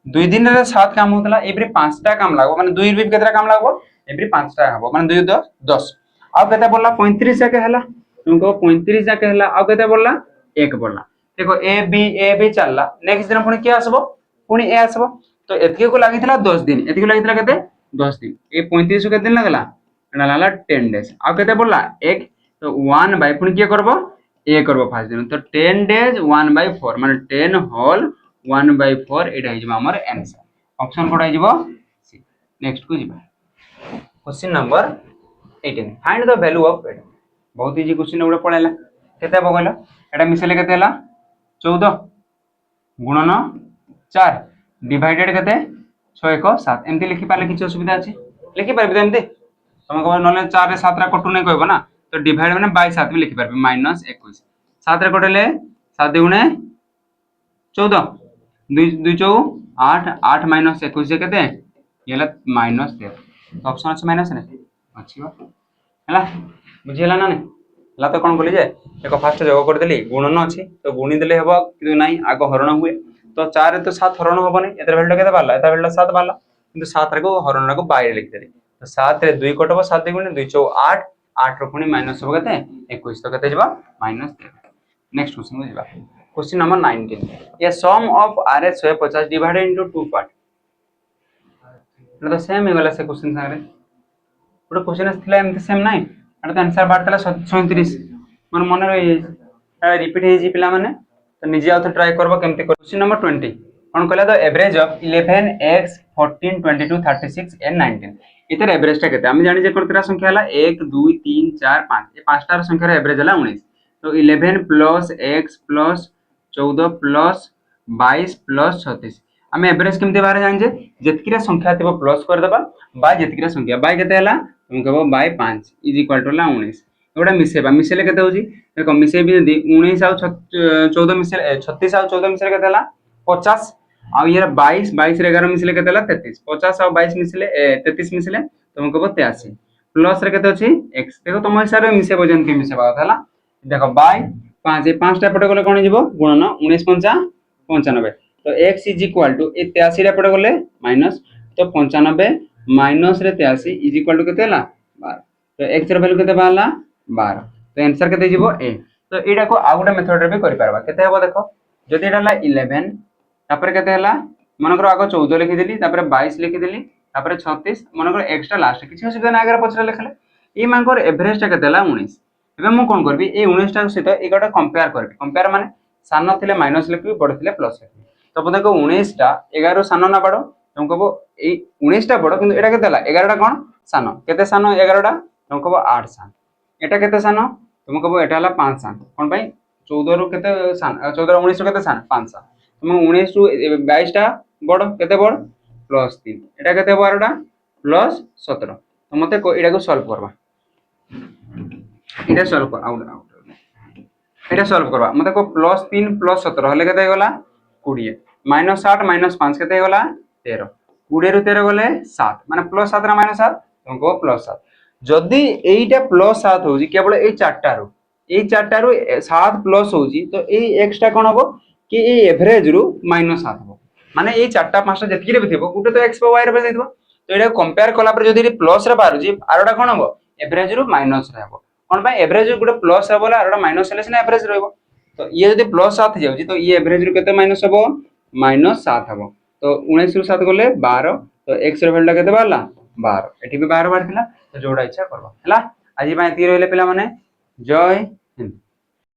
दुई दिन रे 7 काम होतला एवरी 5 टा काम लागो माने दुई रे केते काम लागो एवरी 5 टा हबो माने 2 10 10 आ केते बोलला 35 जाके हला तुमको 35 जाके हला आ केते बोलला 1 बोलला देखो ए बी चलला नेक्स्ट दिन पुणी के आसबो पुणी ए आसबो तो एतके को लागितला 10 दिन एतके को लागितला केते 10 दिन ए 35 को केते दिन लागला एना लागला 10 डेज आ केते बोलला 1 तो 1 बाय पुणी के करबो ए करबो फास्ट दिन तो 10 डेज 1 बाय 4 माने 10 होल 1 बाय 4 एटा हिजबो हमर आंसर ऑप्शन कोड हिजबो सी नेक्स्ट को जिबा question number 18 find the value of weight बहुत इजी क्वेश्चन उडे पळेला केते हबो कहला एटा मिसले केते हला 14 गुणन 4 डिवाइडेड केते 6 1 7 एमती लिखि पाले किछ असुविधा अछि लिखि परबे एमती तुम कहबो नले 4 रे 7 रा कटु नै कहबो ना तो डिवाइड माने बाय 7 भी लिखि परबे माइनस 21 7 रे कटले 7 गुणे 14 2 2 4 8 8 माइनस 21 जे केते येला माइनस 13 तो ऑप्शन अछि माइनस ने अछि बा हला बुझिला ना ने ला तो कोन बोली जे एको फास्ट जोग कर देली गुणन अछि तो गुणी देले हेबो कि नाही आगो हरण हुए तो 4 रे तो 7 हरण होबो नै एतर वैल्यू केते बारला एतर वैल्यू 7 बारला किंतु 7 रे को हरण को 22 लिख देली तो 7 रे 2 कटबो 7 गुणे 2 4 8 8 रो पुनी माइनस होबो केते 21 तो केते जबा माइनस 13 नेक्स्ट क्वेश्चन को जबा question number 19 a sum of rs 150 divided into two part तो सेम हे वाला से क्वेश्चन सारे पुरो क्वेश्चन असथिला एमते सेम नाही एटा तो आंसर बारतला 37 मन मन रे रिपीट हे जी पिला माने तो निजे आउ ट्राई करबो केमते क्वेश्चन नंबर 20 कोन कहला the average of 11x 14 22 36 and 19 इतर एवरेज टा केते हम जानि जे करतरा संख्या हला 1 2 3 4 5 ए पांचटा संख्या रे एवरेज हला 19 तो 11 plus x plus 14 plus 22 plus 36 हम एवरेज केमते बारे जानि जे जेतकीरा संख्या थिबो प्लस कर देबा बाय जेतकीरा संख्या बाय केते हला तुम कहबो बाय 5 इज इक्वल टू ला 19 एटा मिसेबा मिसेले केते होजी देखो मिसे भी यदि 19 आ 14 मिसेले 36 आ 14 मिसेले केते हला 50 आ ये 22 22 रे 11 मिसेले केते हला 33 50 आ 22 मिसेले 33 मिसेले तुम कहबो 83 प्लस रे केते अछि x देखो तुम हिसाब रे मिसेबो जन के मिसेबा हला देखो बाय 5 ए 5 टा पटे गले कोन जिवो गुणन 19 5 95 तो x इज इक्वल टू ए 83 रे पटे गले माइनस तो 95 माइनस रे 83 इज इक्वल टू केते हला 12 तो x रे वैल्यू केते बाला 12 तो आंसर केते जिवो a तो एडा को आ गुटा मेथड रे भी करि परबा केते हेबो देखो जदि एडा ला 11 तापर केते हला मन करो आगो 14 लिखि देली तापर 22 लिखि देली तापर 36 मन करो एक्स्ट्रा लास्ट किछि असुविधा ना आगे पछरे लिखले ई मानकर एवरेज टा केते हला 19 एबे मु कोन करबी ए 19 टा सहित एगोटा कंपेयर करबी कंपेयर माने सानो थिले माइनस लिखबी बड़ थिले प्लस लिखबी तो देखो 19 टा 11 सानो ना बड़ो तुम कहबो ए 19 टा बड़ो किंतु एटा केते हला 11 टा कोन सानो केते सानो 11 टा तुम कहबो 8 सानो एटा केते सानो तुम कहबो एटा हला 5 सानो कोन भाई 14 रु केते सानो 14 19 रु केते सानो 5 सानो तुम 19 रु 22 टा बड़ो केते बड़ प्लस 3 एटा केते 12 टा प्लस 17 तो मते को एटा को सॉल्व करबा एटा सॉल्व कर आउट एटा सॉल्व करबा मते को प्लस 3 प्लस 17 हले केते गला 20 माइनस 8 माइनस 5 केते गला 13 20 रु 13 गले 7 माने प्लस 7 रा माइनस 7 तुमको प्लस 7 जदी एटा प्लस 7 होजी केवल ए चारटा रु 7 प्लस होजी तो ए एक्स्ट्रा कोन हबो कि ए एवरेज रु माइनस 7 हबो माने ए चारटा पांचटा जतकी रे थिबो गुटे तो x y रे बेस दिबो तो एटा कंपेयर कला पर जदी प्लस रे बारुजी आरोटा कोन हबो एवरेज रु माइनस रे हबो कौन पाए एवरेज गोटे प्लस हे बोला आरोटा माइनस हेले सिना एवरेज रहइबो तो ये जदी प्लस 7 जाउची तो ये एवरेज रु केते माइनस हबो -7 हबो तो 19 रु 7 गले 12 तो x ର वैल्यू केते बारला 12 एठी भी 12 बारथिला तो जोडा इच्छा करबो हला आज पय ती रहले पिला माने जय हिंद।